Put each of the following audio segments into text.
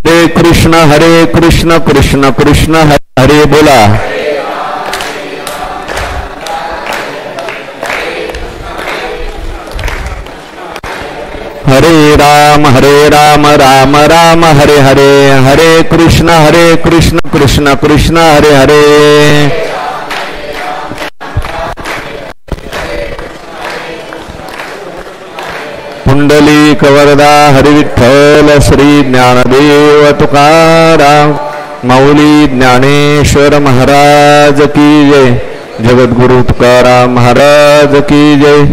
हरे कृष्ण कृष्ण कृष्ण हरे हरे बोला. हरे राम राम राम हरे हरे. हरे कृष्ण कृष्ण कृष्ण हरे हरे. पुंडलिक वरदा हरि विठ्ठल श्री ज्ञानदेव तुकाराम माऊली ज्ञानेश्वर महाराज की जय. जगद्गुरु तुकाराम महाराज की जय.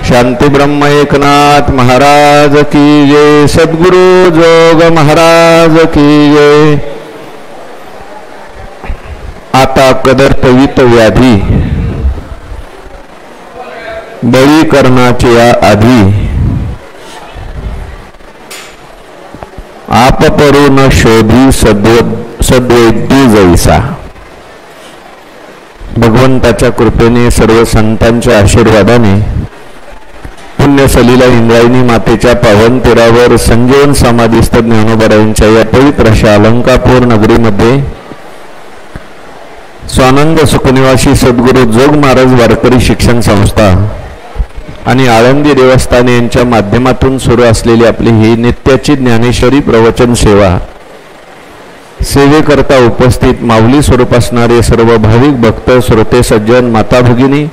शांती ब्रह्म एकनाथ महाराज की जय. सद्गुरु जोग महाराज की जय. आता कदर पवित व्याधी बळी करण्याच्या आधी आप परू न शोधी सद्वैद्य जैसा. भगवंताच्या कृपेने सर्व संतांच्या आशीर्वादाने पुण्य सलीला इंद्रायणी मातेच्या पावन तीरावर संजीवन समाधीस्थ ज्ञानोबरायांच्या या पवित्र अशा अलंकापूर नगरीमध्ये स्वानंद सुखनिवासी सद्गुरू जोग महाराज वारकरी शिक्षण संस्था आणि आळंदी देवस्थान यांच्या माध्यमातून सुरू असलेली आपली ही नित्याची ज्ञानेश्वरी प्रवचन सेवा सेवेकरता उपस्थित माऊली स्वरूप असणारे सर्व भाविक भक्त श्रोते सज्जन माता भगिनी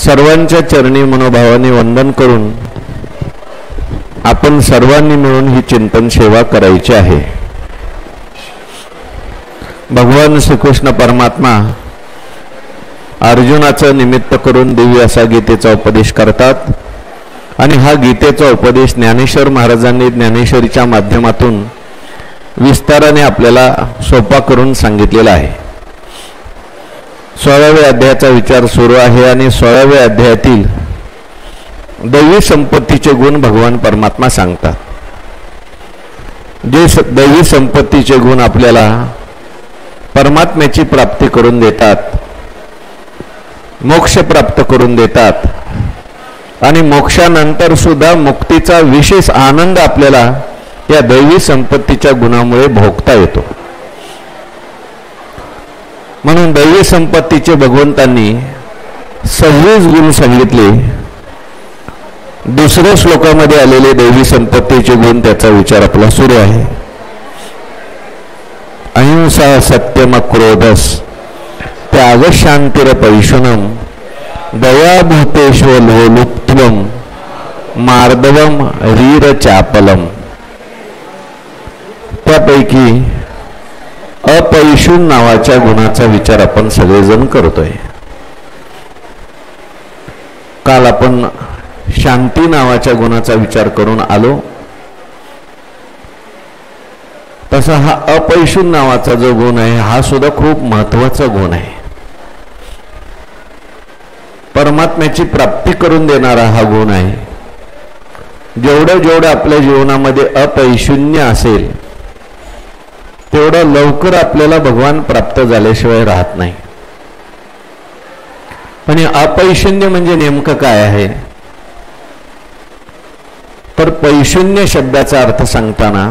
सर्वांच्या चरणी मनोभावाने वंदन करून आपण सर्वांनी मिळून ही चिंतन सेवा करायची आहे. भगवान श्रीकृष्ण परमात्मा अर्जुनाचं निमित्त करून दिव्य असा गीतेचा उपदेश करतात आणि हा गीतेचा उपदेश ज्ञानेश्वर महाराजांनी ज्ञानेश्वरीच्या माध्यमातून विस्ताराने आपल्याला सोपा करून सांगितलेला आहे. 16व्या अध्यायाचा विचार सुरू आहे आणि 16व्या अध्यायातील दैवी संपत्तीचे गुण भगवान परमात्मा सांगतात. जे दैवी संपत्तीचे गुण आपल्याला परमात्म्याची प्राप्ती करून देतात, मोक्ष प्राप्त करून देतात आणि मोक्षानंतर सुद्धा मुक्तीचा विशेष आनंद आपल्याला या दैवी संपत्तीच्या गुणामुळे भोगता येतो. म्हणून दैवी संपत्तीचे भगवंतांनी 26 गुण सांगितले. दुसऱ्या श्लोकामध्ये आलेले दैवी संपत्तीचे गुण त्याचा विचार आपला सुरू आहे. अहिंसा सत्यम क्रोधस त्याग शांतिर पैशुनम दयाभूतेष्वलोलुप्त्वम मार्दवम रीर चापलम. त्यापैकी अपैशून नावाच्या गुणाचा विचार आपण सगळेजण करतोय. काल आपण शांती नावाच्या गुणाचा विचार करून आलो. तसा हा अपैशून नावाचा जो गुण आहे हा सुद्धा खूप महत्वाचा गुण आहे. परमात्म्याची प्राप्ती करून देणारा हा गुण आहे. जेवढं जेवढं आपल्या जीवनामध्ये अपैशून्य असेल तेवढं लवकर आपल्याला भगवान प्राप्त झाल्याशिवाय राहत नाही. पण अपैशून्य म्हणजे नेमकं काय आहे तर पैशून्य शब्दाचा अर्थ सांगताना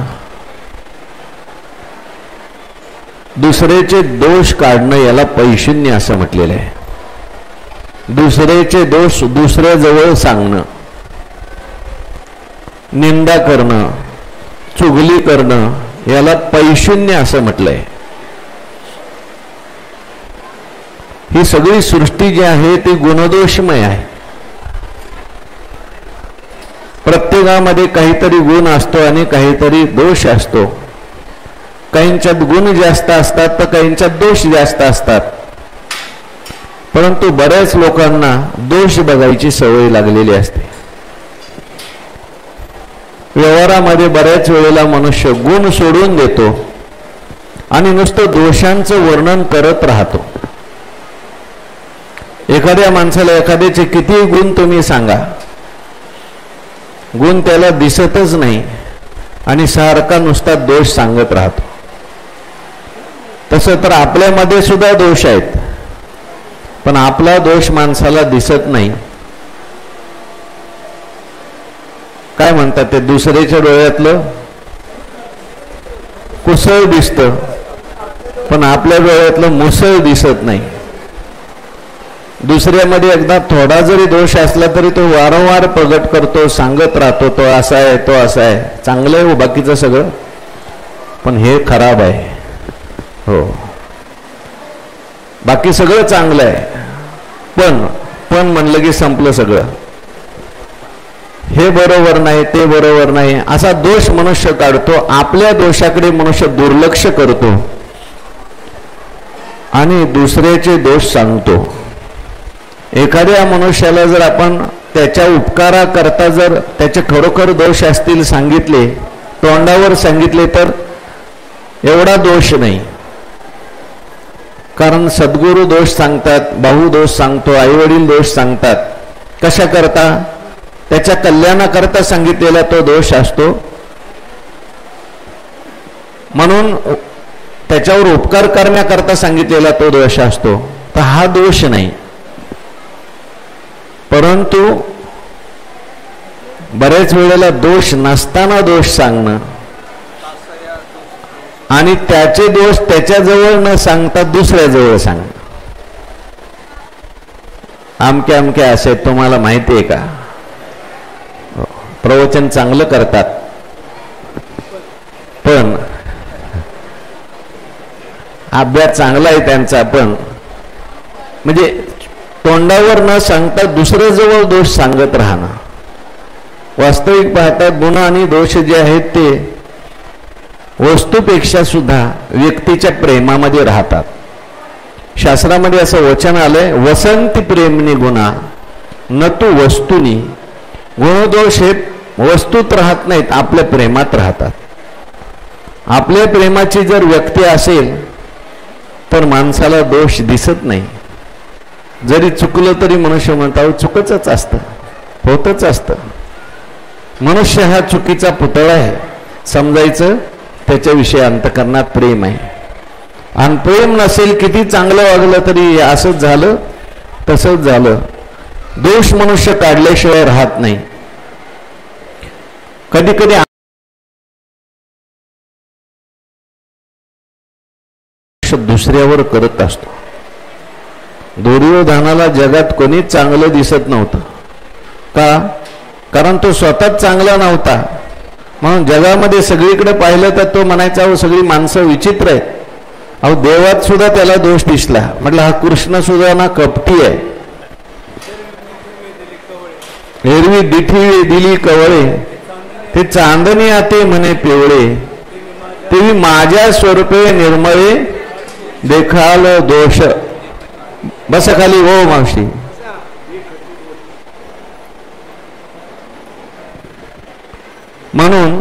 दुसऱ्याचे दोष काढणं याला पैशून्य असं म्हटलेलं आहे. दुसऱ्याचे दोष दुसऱ्याजवळ सांगणं, निंदा करणं, चुगली करणं याला पैशून्य असं म्हटलंय. ही सगळी सृष्टी जी आहे ती गुणदोषमय आहे. प्रत्येकामध्ये काहीतरी गुण असतो आणि काहीतरी दोष असतो. काहींच्यात गुण जास्त असतात तर काहींच्यात दोष जास्त असतात. परंतु बऱ्याच लोकांना दोष बघायची सवय लागलेली असते. व्यवहारामध्ये बऱ्याच वेळेला मनुष्य गुण सोडून देतो आणि नुसतं दोषांचं वर्णन करत राहतो. एखाद्या माणसाला एखाद्याचे किती गुण तुम्ही सांगा, गुण त्याला दिसतच नाही आणि सारखा नुसता दोष सांगत राहतो. तसं तर आपल्यामध्ये सुद्धा दोष आहेत, पण आपला दोष माणसाला दिसत नाही. काय म्हणतात ते दुसऱ्याच्या डोळ्यातलं कुसळ दिसतं, पण आपल्या डोळ्यातलं मुसळ दिसत नाही. दुसऱ्यामध्ये एकदा थोडा जरी दोष असला तरी तो वारंवार प्रगट करतो, सांगत राहतो, तो असा आहे, तो असा आहे. चांगलं आहे हो बाकीचं सगळं, पण हे खराब आहे. हो, बाकी सगळं चांगलं आहे, पण म्हणलं की संपलं सगळं. हे बरोबर नाही, ते बरोबर नाही, असा दोष मनुष्य काढतो. आपल्या दोषाकडे मनुष्य दुर्लक्ष करतो आणि दुसऱ्याचे दोष सांगतो. एखाद्या मनुष्याला जर आपण त्याच्या उपकाराकरता जर त्याचे खरोखर दोष असतील सांगितले, तोंडावर सांगितले, तर एवढा दोष नाही. कारण सद्गुरू दोष सांगतात, भाऊ दोष सांगतो, आईवडील दोष सांगतात. कशा करता? त्याच्या कल्याणाकरता सांगितलेला तो दोष असतो. म्हणून त्याच्यावर उपकार करण्याकरता सांगितलेला तो दोष असतो. तर हा दोष नाही. परंतु बरेच वेळेला दोष नसताना दोष सांगणं आणि त्याचे दोष त्याच्याजवळ न सांगता दुसऱ्याजवळ सांगणं. आमके आमके असे तुम्हाला माहिती आहे का? प्रवचन चांगलं करतात, पण अभ्यास चांगला आहे त्यांचा, पण म्हणजे तोंडावर न सांगता दुसऱ्याजवळ दोष सांगत राहणं. वास्तविक पाहता गुण आणि दोष जे आहेत ते वस्तूपेक्षा सुद्धा व्यक्तीच्या प्रेमामध्ये राहतात. शास्त्रामध्ये असं वचन आलंय, वसंती प्रेमनी गुणा न तू वस्तुनी. गुणदोष हे वस्तूत राहत नाहीत, आपल्या प्रेमात राहतात. आपल्या प्रेमाची जर व्यक्ती असेल तर माणसाला दोष दिसत नाही. जरी चुकलं तरी मनुष्य म्हणतो चुकच असतं, होतच असतं. मनुष्य हा चुकीचा पुतळा आहे समजायचं, त्याच्याविषयी अंतकरणात प्रेम आहे. आणि प्रेम नसेल, किती चांगलं वागलं तरी असंच झालं तसंच झालं. दोष मनुष्य काढल्याशिवाय राहत नाही. कधी कधी दुसऱ्यावर करत असतो. दुर्योधनाला जगात कोणीच चांगलं दिसत नव्हतं. का? कारण तो स्वतःच चांगला नव्हता. म्हणून जगामध्ये सगळीकडे पाहिलं तर तो म्हणायचा अहो सगळी माणसं विचित्र आहेत. अहो देवात सुद्धा त्याला दोष दिसला. म्हटलं हा कृष्ण सुद्धा ना कपटी आहे. एरवी दिठी दिली कवळे, ते चांदणी आते म्हणे पिवळे. तेही माझ्या स्वरूपे निर्मळे देखाल दोष. बस खाली हो मावशी. म्हणून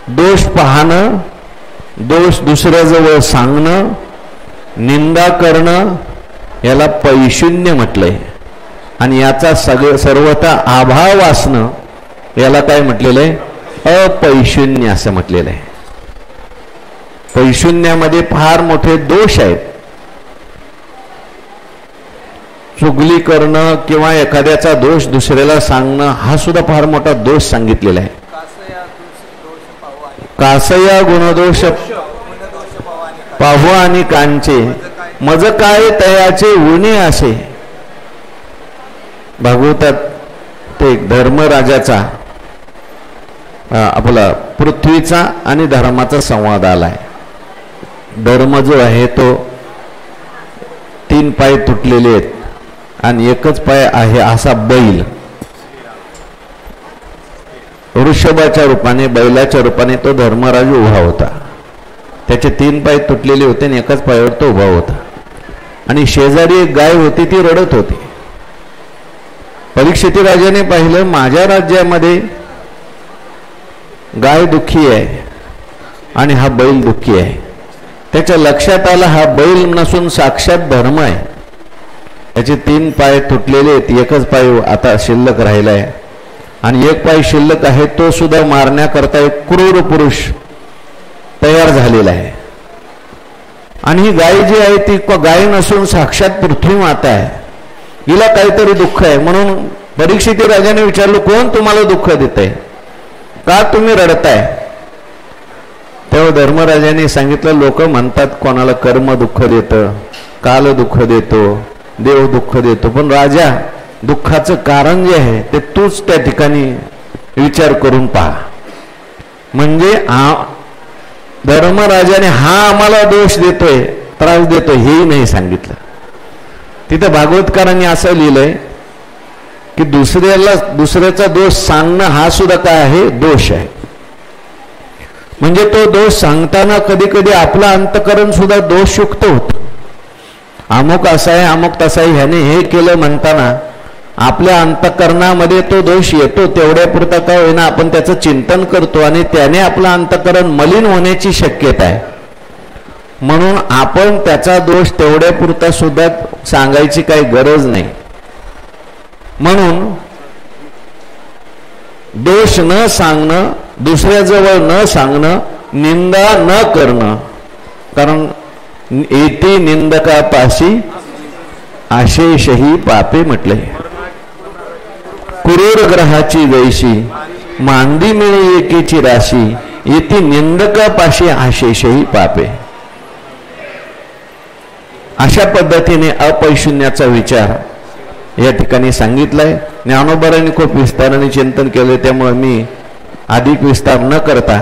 दोष पाहणं, दोष दुसऱ्याजवळ सांगणं, निंदा करणं याला पैशून्य म्हटलंय. आणि याचा सर्वथा अभाव असणं याला काय म्हटलेलं आहे? अपैशून्य असं म्हटलेलं आहे. पैशून्यामध्ये फार मोठे दोष आहेत. चुगली करणं किंवा एखाद्याचा दोष दुसऱ्याला सांगणं हा सुद्धा फार मोठा दोष सांगितलेला आहे. कासया गुणदोष पाहू आणि कांचे, मज काय तयाचे उणे असे. भागवतात ते धर्मराजाचा आपला पृथ्वीचा आणि धर्माचा संवाद आलाय. धर्म जो आहे तो 3 पाय तुटलेले आहेत आणि एकच पाय आहे असा बैल. वृषभाच्या रूपाने, बैलाच्या रूपाने तो धर्मराज उभा होता. त्याचे 3 पाय तुटलेले होते आणि एकाच पायावर तो उभा होता. आणि शेजारी एक गाय होती, ती रडत होती. परीक्षित राजाने पाहिलं माझ्या राज्यामध्ये गाय दुःखी आहे आणि हा बैल दुःखी आहे. त्याच्या लक्षात आलं हा बैल नसून साक्षात धर्म आहे. त्याचे 3 पाय तुटलेले आहेत, एकच पाय आता शिल्लक राहिलाय. आणि एक पाय शिल्लक आहे तो सुद्धा मारण्याकरता एक क्रूर पुरुष तयार झालेला आहे. आणि ही गाय जी आहे ती गाय नसून साक्षात पृथ्वी माता आहे. हिला काहीतरी दुःख आहे. म्हणून परीक्षित राजाने विचारलं कोण तुम्हाला दुःख देतंय, का तुम्ही रडताय? तेव्हा धर्मराजाने सांगितलं, लोक म्हणतात कोणाला कर्म दुःख देतं, काल दुःख देतो, देव दुःख देतो, पण राजा दुःखाचं कारण जे आहे ते तूच त्या ठिकाणी विचार करून पहा. म्हणजे धर्मराजाने हा आम्हाला दोष देतोय, त्रास देतोय हेही नाही सांगितलं. तिथं भागवतकारांनी असं लिहिलंय की दुसऱ्याचा दोष सांगणं हा सुद्धा काय आहे, दोष आहे. म्हणजे तो दोष सांगताना कधी कधी आपलं अंतकरण सुद्धा दोषयुक्त होतं. अमुक असा आहे, अमुक तसा आहे, ह्याने हे केलं म्हणताना आपल्या अंतकरणामध्ये तो दोष येतो. तेवढ्या पुरता काय होईना आपण त्याचं चिंतन करतो आणि त्याने आपलं अंतकरण मलिन होण्याची शक्यता आहे. म्हणून आपण त्याचा दोष तेवढ्या पुरता सुद्धा सांगायची काही गरज नाही. म्हणून दोष न सांगणं, दुसऱ्याजवळ न सांगणं, निंदा न करणं. कारण येते निंदकापाशी आशेषही पापे म्हटले. क्रूर ग्रहाची जैशी मांदी मिळे एकेची राशी, येते निंदकापाशी आशेषही पापे. अशा पद्धतीने अपैशून्याचा विचार या ठिकाणी सांगितलाय. ज्ञानोबारांनी खूप विस्ताराने चिंतन केले, त्यामुळे मी अधिक विस्तार न करता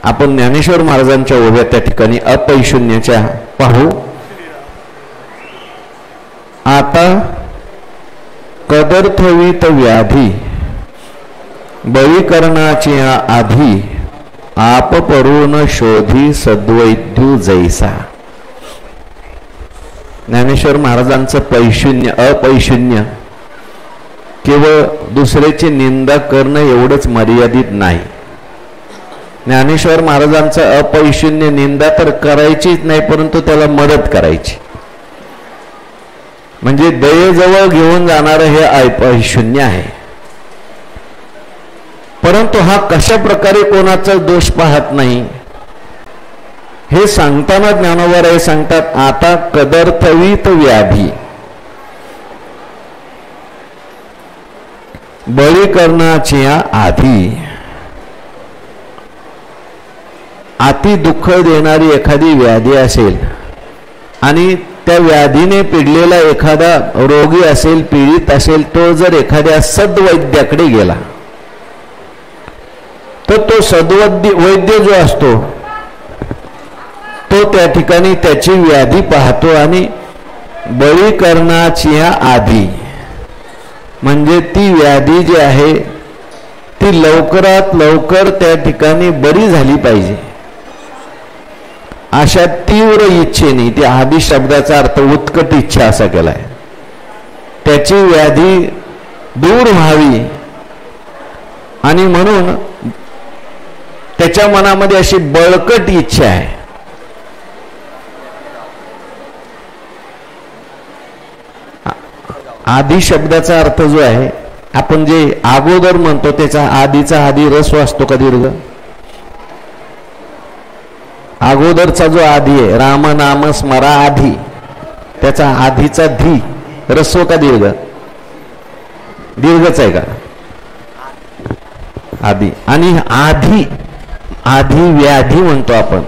आपण ज्ञानेश्वर महाराजांच्या ओव्या त्या ठिकाणी अपैशून्याच्या पाहू. आता कदर्थवित व्याधी बळीकरणाची आधी, आप परून शोधी सद्वैद्यू जैसा. ज्ञानेश्वर महाराजांचं पैशून्य, अपैशून्य केवळ दुसऱ्याची निंदा करणं एवढंच मर्यादित नाही. ज्ञानेश्वर महाराजांचं अपैशून्य निंदा तर करायचीच नाही, परंतु त्याला मदत करायची. म्हणजे दयेजवळ घेऊन जाणारं हे अपैशून्य आहे. परंतु हा कशा प्रकारे कोणाचा दोष पाहत नाही हे सांगताना ज्ञानोबा सांगतात, आता कदर्थवित व्याधी बळीकरणाची आधी. अति दुःख देणारी एखादी व्याधी असेल आणि त्या व्याधीने पिडलेला एखादा रोगी असेल, पीडित असेल, तो जर एखाद्या सद्वैद्याकडे गेला तर तो वैद्य जो असतो तो त्या ठिकाणी त्याची व्याधी पाहतो आणि बळीकरणाची आधी, म्हणजे ती व्याधी जी आहे ती लवकरात लवकर त्या ठिकाणी बरी झाली पाहिजे अशा तीव्र इच्छेने, त्या आधी शब्दाचा अर्थ उत्कट इच्छा असा केलाय, त्याची व्याधी दूर व्हावी आणि म्हणून त्याच्या मनामध्ये अशी बळकट इच्छा आहे. आधी शब्दाचा अर्थ जो आहे, आपण जे अगोदर म्हणतो त्याचा आधीचा आधी रस्व असतो का दीर्घ? अगोदरचा जो आधी आहे, राम नाम स्मरा आधी, त्याचा आधीचा धी रस्व का दीर्घ? दीर्घच आहे का? आधी. आणि आधी आधी व्याधी म्हणतो आपण,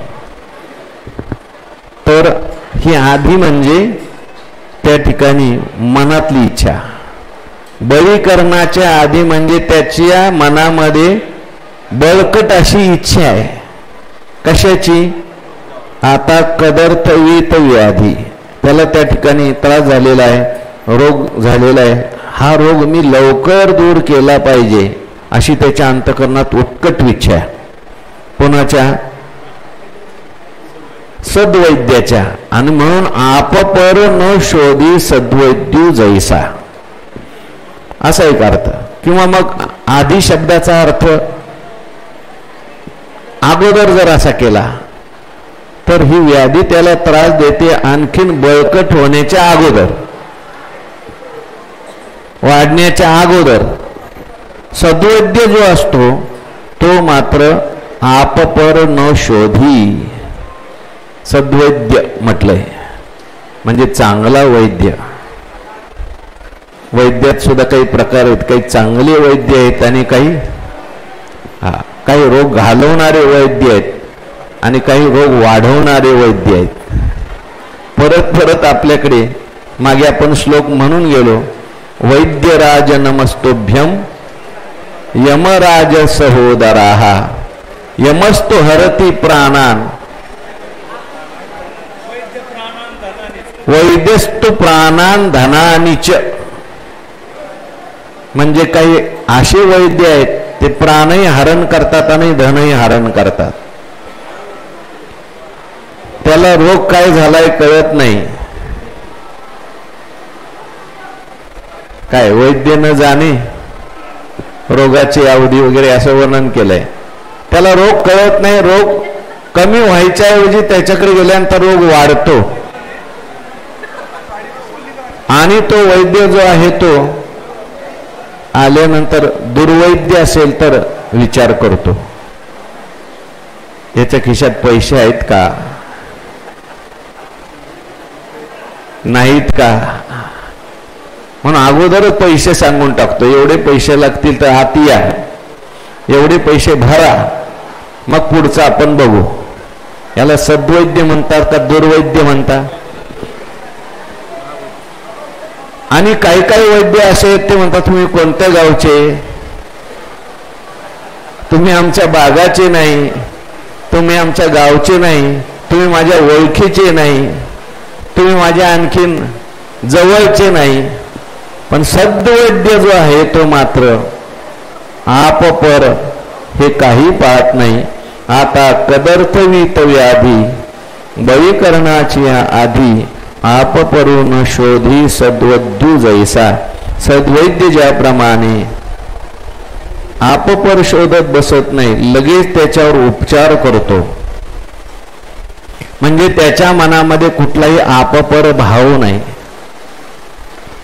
तर ही आधी म्हणजे त्या ठिकाणी मनातली इच्छा. बळीकरणाच्या आधी म्हणजे त्याच्या मनामध्ये बळकट अशी इच्छा आहे. कशाची? आता कदर्थवित व्याधी, त्याला त्या ठिकाणी त्रास झालेला आहे, रोग झालेला आहे, हा रोग मी लवकर दूर केला पाहिजे अशी त्याच्या अंतकरणात उत्कट इच्छा आहे. कोणाच्या? सद्वैद्याच्या. आणि म्हणून आपपर न शोधी सद्वैद्यू जैसा असा एक अर्थ. किंवा मग आधी शब्दाचा अर्थ अगोदर जर असा केला तर ही व्याधी त्याला त्रास देते आणखीन बळकट होण्याच्या अगोदर, वाढण्याच्या अगोदर. सद्वैद्य जो असतो तो मात्र आपपर न शोधी, सद्वैद्य म्हटलंय म्हणजे चांगला वैद्य. वैद्यात सुद्धा काही प्रकार आहेत, काही चांगले वैद्य आहेत आणि काही काही रोग घालवणारे वैद्य आहेत आणि काही रोग वाढवणारे वैद्य आहेत. परत परत आपल्याकडे मागे आपण श्लोक म्हणून गेलो, वैद्यराज नमस्तोभ्यम यमराज सहोदराः यमस्तु हरति प्राणान वैद्यस्तु प्राणान धनानीच. म्हणजे काही असे वैद्य आहेत ते प्राणही हरण करतात आणि धनही हरण करतात. त्याला रोग काय झालाय कळत नाही. काय वैद्य न जाणे रोगाची अवधी वगैरे असं वर्णन केलंय. त्याला रोग कळत नाही. रोग कमी व्हायच्या ऐवजी त्याच्याकडे गेल्यानंतर रोग वाढतो आणि तो वैद्य जो आहे तो आल्यानंतर दुर्वैद्य असेल तर विचार करतो, याच्या खिशात पैसे आहेत का, नाहीत का, म्हणून अगोदरच पैसे सांगून टाकतो. एवढे पैसे लागतील तर हाती या, एवढे पैसे भरा, मग पुढचं आपण बघू. याला सद्वैद्य म्हणतात का दुर्वैद्य म्हणतात? आणि काही काही वैद्य असे आहेत ते म्हणतात तुम्ही कोणत्या गावचे, तुम्ही आमच्या बागाचे नाही, तुम्ही आमच्या गावचे नाही, तुम्ही माझ्या ओळखीचे नाही, तुम्ही माझ्या आणखीन जवळचे नाही. पण सद्वैद्य जो आहे तो मात्र आप पर हे काही पाहत नाही. आता कदर्थवित व्याधी बळी करण्याची आधी आप परून शोधी सद्वैद्य जैसा. सद्वैद्य ज्याप्रमाणे आप पर शोधत बसत नाही, लगेच त्याच्यावर उपचार करतो. म्हणजे त्याच्या मनामध्ये कुठलाही आपपर भाव नाही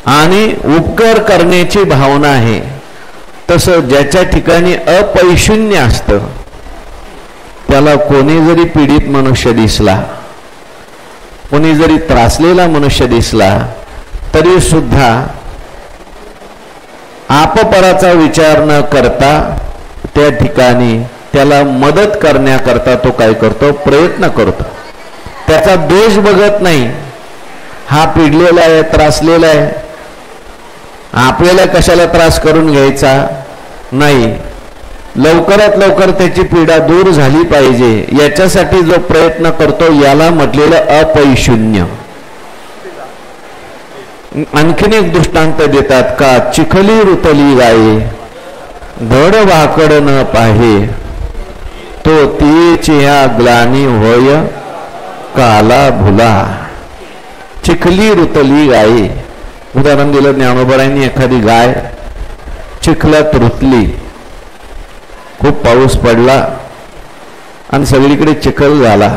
आणि उपकार करण्याची भावना आहे. तसं ज्याच्या ठिकाणी अपैशून्य असतं त्याला कोणी जरी पीडित मनुष्य दिसला, कोणी जरी त्रासलेला मनुष्य दिसला तरी सुद्धा आपपराचा विचार न करता त्या ठिकाणी त्याला मदत करण्याकरता तो काय करतो, प्रयत्न करतो. त्याचा दोष बघत नाही. हा पिडलेला आहे, त्रासलेला आहे, आपल्याला कशाला त्रास करून घ्यायचा नाही, लवकरात लवकर त्याची पीडा दूर झाली पाहिजे याच्यासाठी जो प्रयत्न करतो याला म्हटलेलं अपैशून्य. आणखीन एक दृष्टांत देतात का, चिखली रुतली गाये धड वाकड न पाहे तो तिची ह्या ग्लानी होय काला भुला. चिखली रुतली गाये, उदाहरण दिलं ज्ञानोबारायांनी. एखादी गाय चिखलात रुतली, खूप पाऊस पडला आणि सगळीकडे चिखल झाला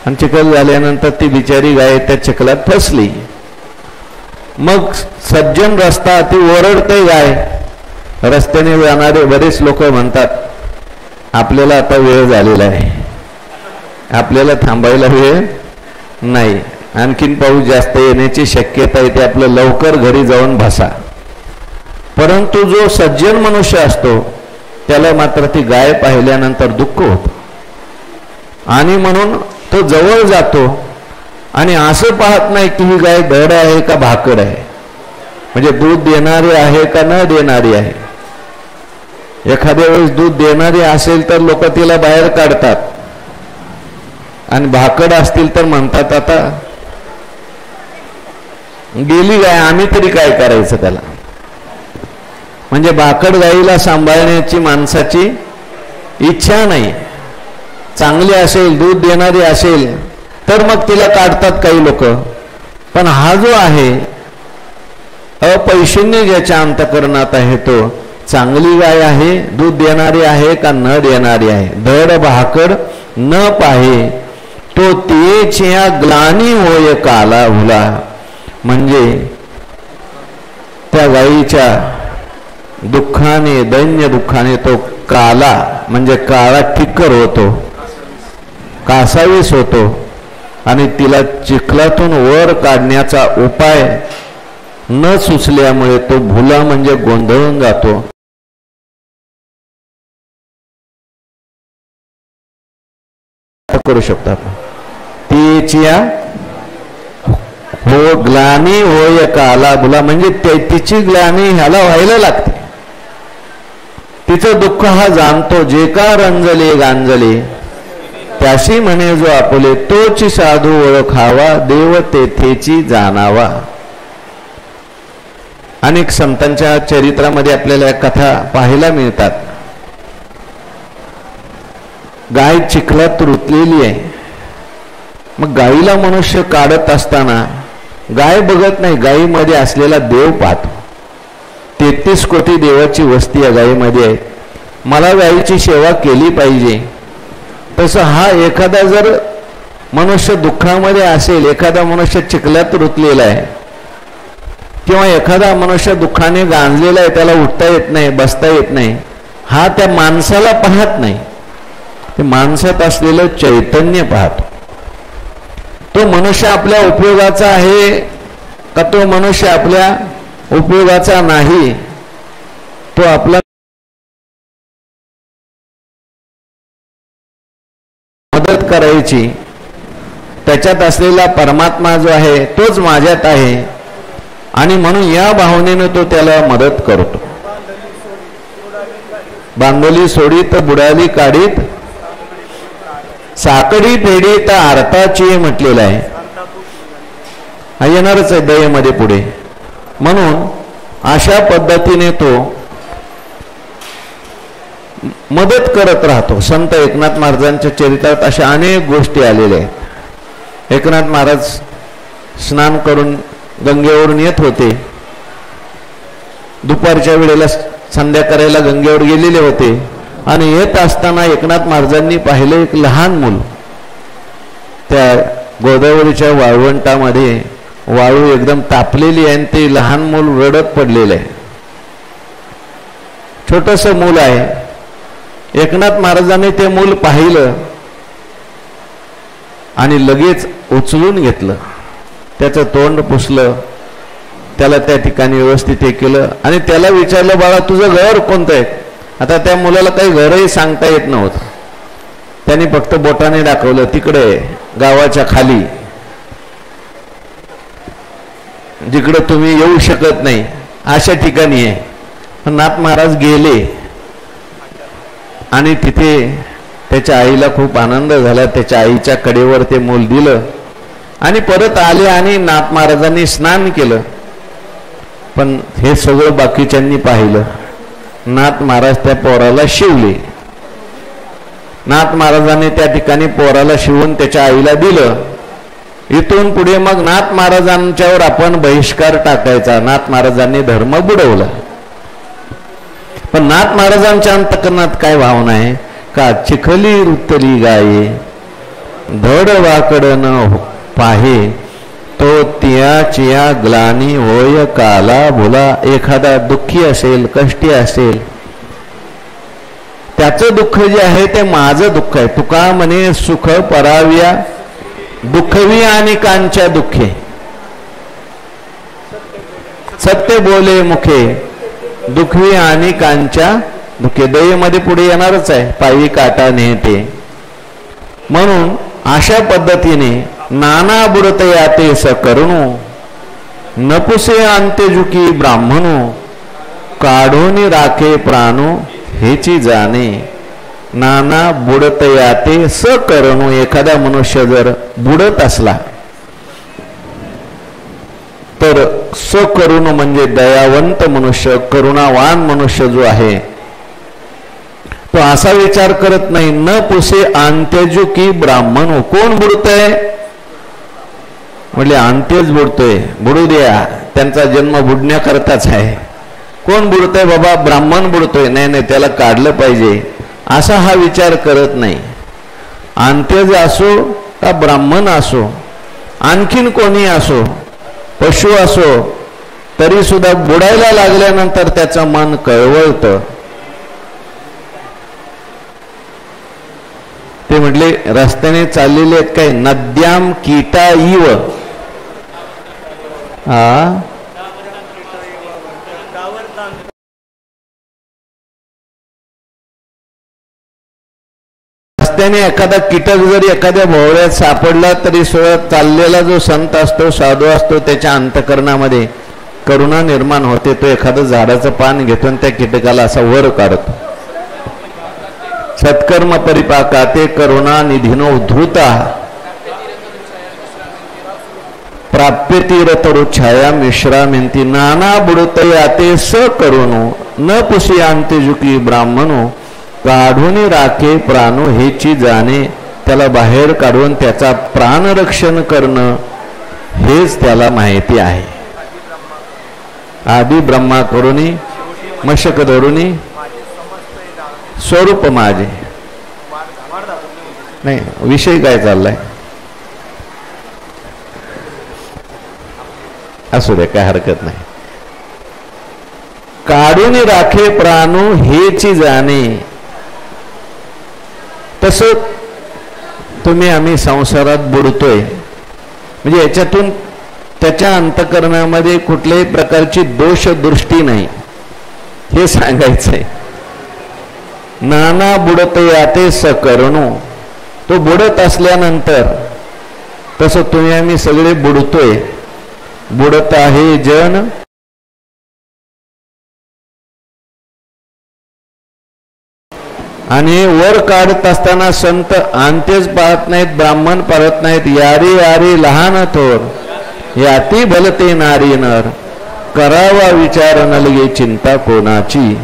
आणि चिखल झाल्यानंतर ती बिचारी गाय त्या चिखलात फसली. मग सज्जन रस्ता ती ओरडते गाय. रस्त्याने जाणारे बरेच लोक म्हणतात आपल्याला आता वेळ झालेला आहे, आपल्याला थांबायला वेळ नाही, आणखीन पाऊस जास्त येण्याची शक्यता आहे, ते आपलं लवकर घरी जाऊन बसा. परंतु जो सज्जन मनुष्य असतो त्याला मात्र ती गाय पाहिल्यानंतर दुःख होतं आणि म्हणून तो जवळ जातो आणि असं पाहत नाही की ही गाय धड आहे का भाकड आहे, म्हणजे दूध देणारी आहे का न देणारी आहे. एखाद्या वेळेस दूध देणारी असेल तर लोक तिला बाहेर काढतात आणि भाकड असतील तर म्हणतात आता गेली गाय, आम्ही तरी काय करायचं त्याला. म्हणजे भाकड गाईला सांभाळण्याची माणसाची इच्छा नाही. चांगली असेल, दूध देणारी असेल तर मग तिला काढतात काही लोक. पण हा जो आहे अपैशून्य ज्याच्या अंतःकरणात आहे तो चांगली गाय आहे, दूध देणारी आहे का न देणारी आहे, धड भाकड न पाहे तो तिच्या ग्लानी होय काला भुला. म्हणजे त्या गायीच्या दुःखाने, दैन्य दुःखाने तो काला म्हणजे काळा ठिक्कर होतो, कासावीस होतो आणि तिला चिखलातून वर काढण्याचा उपाय न सुचल्यामुळे तो भुला म्हणजे गोंधळून जातो. करू शकतो आपण. तिच्या हो ग्लानी होय काला भुला, म्हणजे तिची ग्लानी ह्याला व्हायला लागते. तिचं दुःख हा जाणतो जे का रंजले गांजले, त्याशी म्हणे जो आपुले तोची साधू ओळखावा, देव तेथेची जाणावा. अनेक संतांच्या चरित्रामध्ये आपल्याला या कथा पाहायला मिळतात. गाय चिखलात रुतलेली आहे. मग गायीला मनुष्य काढत असताना गाय बघत नाही, गायीमध्ये असलेला देव पाहतो. 33 कोटी देवाची वस्ती या गायीमध्ये आहे. मला गायीची सेवा केली पाहिजे. तसं हा एखादा जर मनुष्य दुःखामध्ये असेल, एखादा मनुष्य चिखलात रुतलेला आहे किंवा एखादा मनुष्य दुःखाने गांजलेला आहे, त्याला उठता येत नाही, बसता येत नाही, हा त्या माणसाला पाहत नाही, ते माणसात असलेलं चैतन्य पाहतो. तो मनुष्य आपल्या उपयोगाचा आहे का तो मनुष्य आपल्या उपयोगाचा नाही, तो आपला मदत करायची, त्याच्यात असलेला परमात्मा जो आहे तोच माझ्यात आहे, आणि म्हणून या भावनेने तो त्याला मदत करतो. बांधली सोडीत बुडाली काढीत, साकडी फेडीत अर्थाची म्हटलेलं आहे. हा येणारच आहे दयेमध्ये पुढे. म्हणून अशा पद्धतीने तो मदत करत राहतो. संत एकनाथ महाराजांच्या चरित्रात अशा अनेक गोष्टी आलेल्या आहेत. एकनाथ महाराज स्नान करून गंगेवरून येत होते. दुपारच्या वेळेला संध्या करायला गंगेवर गेलेले होते आणि येत असताना एकनाथ महाराजांनी पाहिलं एक लहान मूल त्या गोदावरीच्या वाळवंटामध्ये, वाळू एकदम तापलेली आहे आणि ते लहान मूल रडत पडलेलं आहे. छोटस मूल आहे. एकनाथ महाराजांनी ते मूल पाहिलं आणि लगेच उचलून घेतलं, त्याचं तोंड पुसलं, त्याला त्या ठिकाणी व्यवस्थित हे केलं आणि त्याला विचारलं, बाळा तुझं घर कोणतं आहे? आता त्या मुलाला काही घरही सांगता येत नव्हतं. त्यांनी फक्त बोटाने दाखवलं, तिकडे गावाच्या खाली, जिकडे तुम्ही येऊ शकत नाही अशा ठिकाणी आहे. नाथ महाराज गेले आणि तिथे त्याच्या आईला खूप आनंद झाला. त्याच्या आईच्या कडेवर ते मूल दिलं आणि परत आले आणि नाथ महाराजांनी स्नान केलं. पण हे सगळं बाकीच्यांनी पाहिलं. नाथ महाराज त्या पोराला शिवले. नाथ महाराजांनी त्या ठिकाणी पोराला शिवून त्याच्या आईला दिलं. इथून पुढे मग नाथ महाराजांच्यावर आपण बहिष्कार टाकायचा. नाथ महाराजांनी धर्म बुडवला. पण नाथ महाराजांच्या अंतकरणात काय भावना आहे का? चिखली रुतली गाये धड वाकड न पाहे, तो तियाचिया ग्लानी होय काला भुला. एखादा दुःखी असेल, कष्टी असेल, त्याचं दुःख जे आहे ते माझं दुःख आहे. तुका म्हणे सुख पराव्या दुःखवी आणि कांच्या दुःखे, सत्य बोले मुखे दुःखवी आणि कांच्या दुःखे. दयेमध्ये पुढे येणारच आहे, पायी काटा नेते. म्हणून अशा पद्धतीने नाना बुडत याते स करणू, नपुसे अंत्यजुकी ब्राह्मणू, काढून राखे प्राणू हेची जाणे. नाना बुडत याते स करणू. एखादा मनुष्य जर बुडत असला तर स करुण म्हणजे दयावंत मनुष्य, करुणावान मनुष्य जो आहे तो असा विचार करत नाही, न पुसे अंत्यजुकी ब्राह्मण. कोण बुडतय म्हणजे अंत्यच बुडतोय, बुडू द्या, त्यांचा जन्म बुडण्याकरताच आहे. कोण बुडतय बाबा? ब्राह्मण बुडतोय, नाही नाही त्याला काढलं पाहिजे, असा हा विचार करत नाही. अंत्यज असो का ब्राह्मण असो, आणखीन कोणी असो, पशु असो, तरी सुद्धा बुडायला लागल्यानंतर त्याचं मन कळवळतं. ते म्हटले रस्त्याने चाललेले आहेत काय? नद्याम कीटा इव. रस्त्याने एखादा कीटक जरी एखाद्या भोवळ्यात सापडला तरी सुद्धा चाललेला जो संत असतो, साधू असतो, त्याच्या अंतःकरणामध्ये करुणा निर्माण होते. तो एखादं झाडाचं पान घेतो आणि त्या कीटकाला असा वर काढतो. सत्कर्म परिपाका ते करुणा निधीनो उद्धृता प्राप्य तीरतरु छाया मिश्रामिंती नाना बुडतया ते स करुणो न पुसियांते जुकी ब्राह्मणो काढून राखे प्राणो हेची जाणे. त्याला बाहेर काढून त्याचा प्राणरक्षण करणं हेच त्याला माहिती आहे. आदि ब्रह्मा करुणी मशक धरुणी स्वरूप माझे. नाही, विषय काय चाललाय असू दे, काय हरकत नाही. काढून राखे प्राणो हेची जाणे. तसं तुम्ही आम्ही संसारात बुडतोय म्हणजे याच्यातून त्याच्या अंतःकरणामध्ये कुठल्याही प्रकारची दोष दृष्टी नाही हे सांगायचंय. नाना बुडत याते सकरणो. तो बुडत असल्यानंतर तसं तुम्ही आम्ही सगळे बुडतोय. बुडत आहे जन आणि वर काढत असताना संत अंत्यच पाहत नाहीत, ब्राह्मण पाहत नाहीत. यारी यारी लहान थोर याती भलते नारी नर करावा विचार नलगे चिंता कोणाची.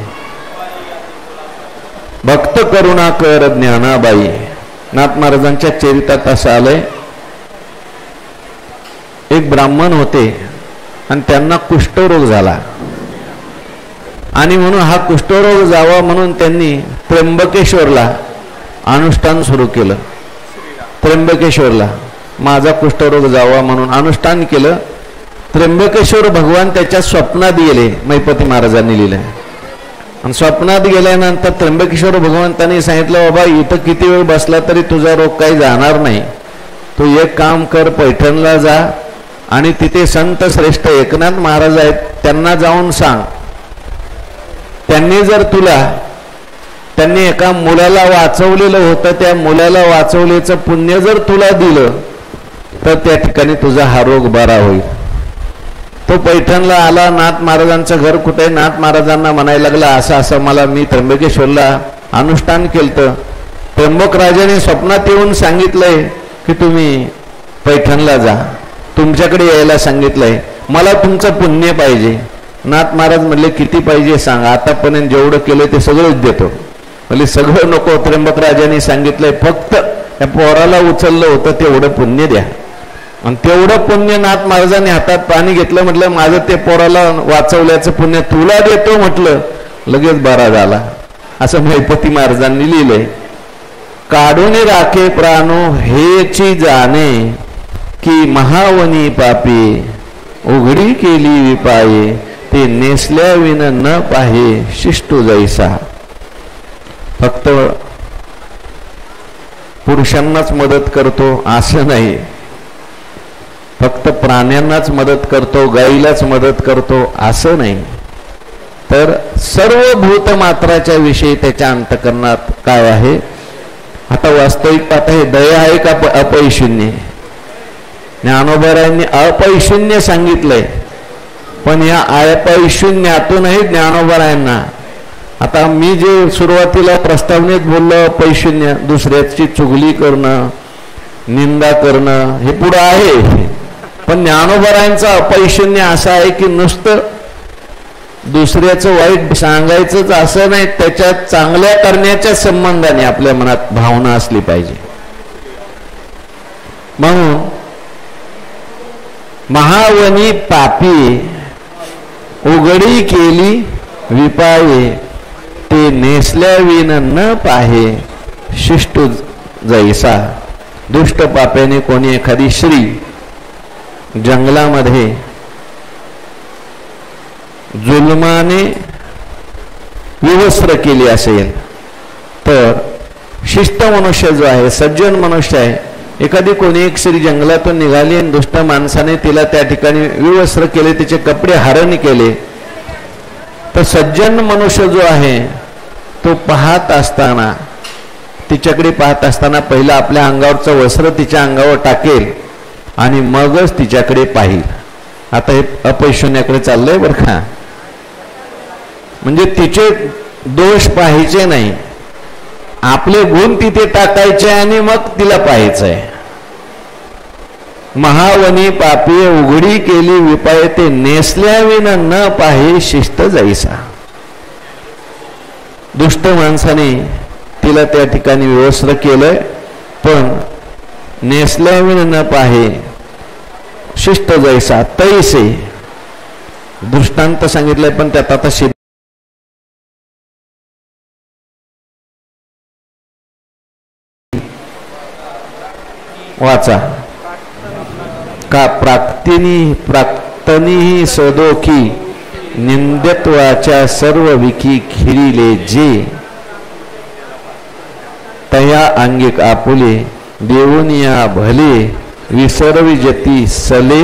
भक्त करुणा कर ज्ञानाबाई. नाथ महाराजांच्या चरित्रात असं आलंय, एक ब्राह्मण होते आणि त्यांना कुष्ठरोग झाला आणि म्हणून हा कुष्ठरोग जावा म्हणून त्यांनी त्र्यंबकेश्वरला अनुष्ठान सुरू केलं. त्र्यंबकेश्वरला माझा कुष्ठरोग जावा म्हणून अनुष्ठान केलं. त्र्यंबकेश्वर भगवान त्याच्या स्वप्नात गेले, मैपती महाराजांनी लिहिलंय. आणि स्वप्नात गेल्यानंतर त्र्यंबकेश्वर भगवंतांनी सांगितलं, बाबा इथं किती वेळ बसला तरी तुझा रोग काही जाणार नाही. तू एक काम कर, पैठणला जा आणि तिथे संत श्रेष्ठ एकनाथ महाराज आहेत, त्यांना जाऊन सांग. त्यांनी जर त्यांनी एका मुलाला वाचवलेलं होतं, त्या मुलाला वाचवल्याचं पुण्य जर तुला दिलं तर त्या ठिकाणी तुझा हा रोग बरा होईल. तो पैठणला आला. नाथ महाराजांचं घर कुठे? नाथ महाराजांना म्हणायला लागला, असं असं मला मी त्र्यंबकेश्वरला अनुष्ठान केलं. त्र्यंबक राजाने स्वप्नात येऊन सांगितलंय की तुम्ही पैठणला जा, तुमच्याकडे यायला सांगितलंय, मला तुमचं पुण्य पाहिजे. नाथ महाराज म्हणले, किती पाहिजे सांग, आतापर्यंत जेवढं केलं ते सगळंच देतो. म्हणजे सगळं नको, त्र्यंबक राजाने सांगितलंय फक्त त्या पोराला उचललं होतं तेवढं पुण्य द्या. आणि तेवढं पुण्य नाथ महाराजांनी हातात पाणी घेतलं. म्हटलं माझं ते पोराला वाचवल्याचं पुण्य तुला देतो म्हटलं, लगेच बरा झाला. असं मैपती महाराजांनी लिहिलंय. काढून राखे प्राणो हेची जाणे की महावनी पापी उघडी केली विपाये ते नेसल्या विन न पाहे शिष्टू जैसा. फक्त पुरुषांनाच मदत करतो असं नाही, फक्त प्राण्यांनाच मदत करतो, गाईलाच मदत करतो असं नाही, तर सर्व भूतमात्राच्या विषयी त्याच्या अंतःकरणात काय आहे. आता वास्तविक पाहता हे दया आहे का अपैशून्य? ज्ञानोबारायांनी अपैशून्य सांगितलंय, पण या अपैशून्यातूनही ज्ञानोबारायांना, आता मी जे सुरुवातीला प्रस्तावनेत बोललो अपैशून्य, दुसऱ्याची चुगली करणं, निंदा करणं, हे पुढं आहे. पण ज्ञानोबारायांचा अपैशून्य असा आहे की नुसतं दुसऱ्याचं वाईट सांगायचंच असं नाही, त्याच्यात चांगल्या करण्याच्या संबंधाने आपल्या मनात भावना असली पाहिजे. म्हणून महावनी पापी उघडी केली विपाये ते नेसल्या विन न पाहे शिष्ट जैसा. दुष्ट पाप्याने कोणी एखादी श्री जंगलामध्ये जुलमाने विवस्त्र केली असेल तर शिष्ट मनुष्य जो आहे, सज्जन मनुष्य आहे, एखादी कोणी एक स्त्री जंगलातून निघाली आणि दुष्ट माणसाने तिला त्या ठिकाणी विवस्त्र केले, तिचे कपडे हरण केले, तर सज्जन मनुष्य जो आहे तो पाहत असताना तिच्याकडे पाहत असताना पहिलं आपल्या अंगावरचं वस्त्र तिच्या अंगावर टाकेल आणि मगच तिच्याकडे पाहिल. आता हे अपैशून्याकडे चाललंय बरं का. म्हणजे तिचे दोष पाहायचे नाही, आपले गुण तिथे टाकायचे आणि मग तिला पाहायचंय. महावनी पापी उघडी केली विपाय ते नेसल्या विन न पाहे शिस्त जैसा. दुष्ट माणसाने तिला त्या ठिकाणी व्यवस्थित केलंय, पण नेसल्या विन न पाहे शिस्त जैसा तैसे. दृष्टांत सांगितलंय पण त्यात आता सिद्ध वाचा. का प्राक्तनी सदोखी निंदत्वाच्या सर्व विकी खिरिले जे तया अंगिक आपुले देऊनिया भले विसर्विजती सले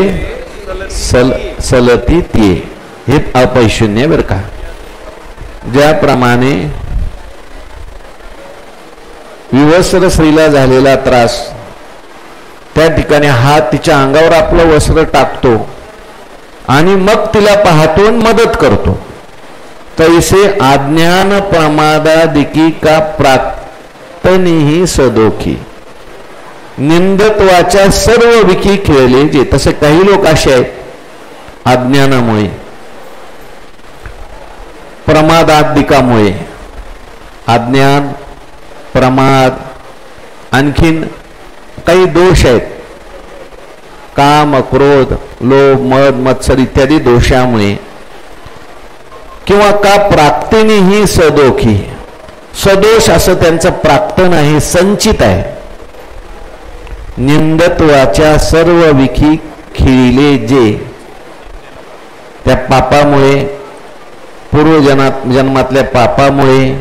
सलती ते. हे अपैशून्य बर का. ज्याप्रमाणे विवस्त्र स्त्रीला झालेला त्रास, त्या ठिकाणी हात तिच्या अंगावर आपलं वस्त्र टाकतो आणि मग तिला पाहतो मदत करतो, तैसे अज्ञान प्रमादादिकी का प्राक्तनीही सदोखी निंदत्वाच्या सर्व विकी खेळले जे. तसे काही लोक असे आहेत अज्ञानामुळे प्रमादादिकामुळे, अज्ञान प्रमाद आणखीन काही दोष आहेत, काम क्रोध लोभ मद मत्सर इत्यादी दोषामुळे, किंवा का प्राक्तीनेही सदोखी. सदोष असं त्यांचं प्राक्तन आहे, संचित आहे. निंदत्वाच्या सर्व विखी खिळले जे. त्या पापामुळे, पूर्वजन्मातल्या पापामुळे,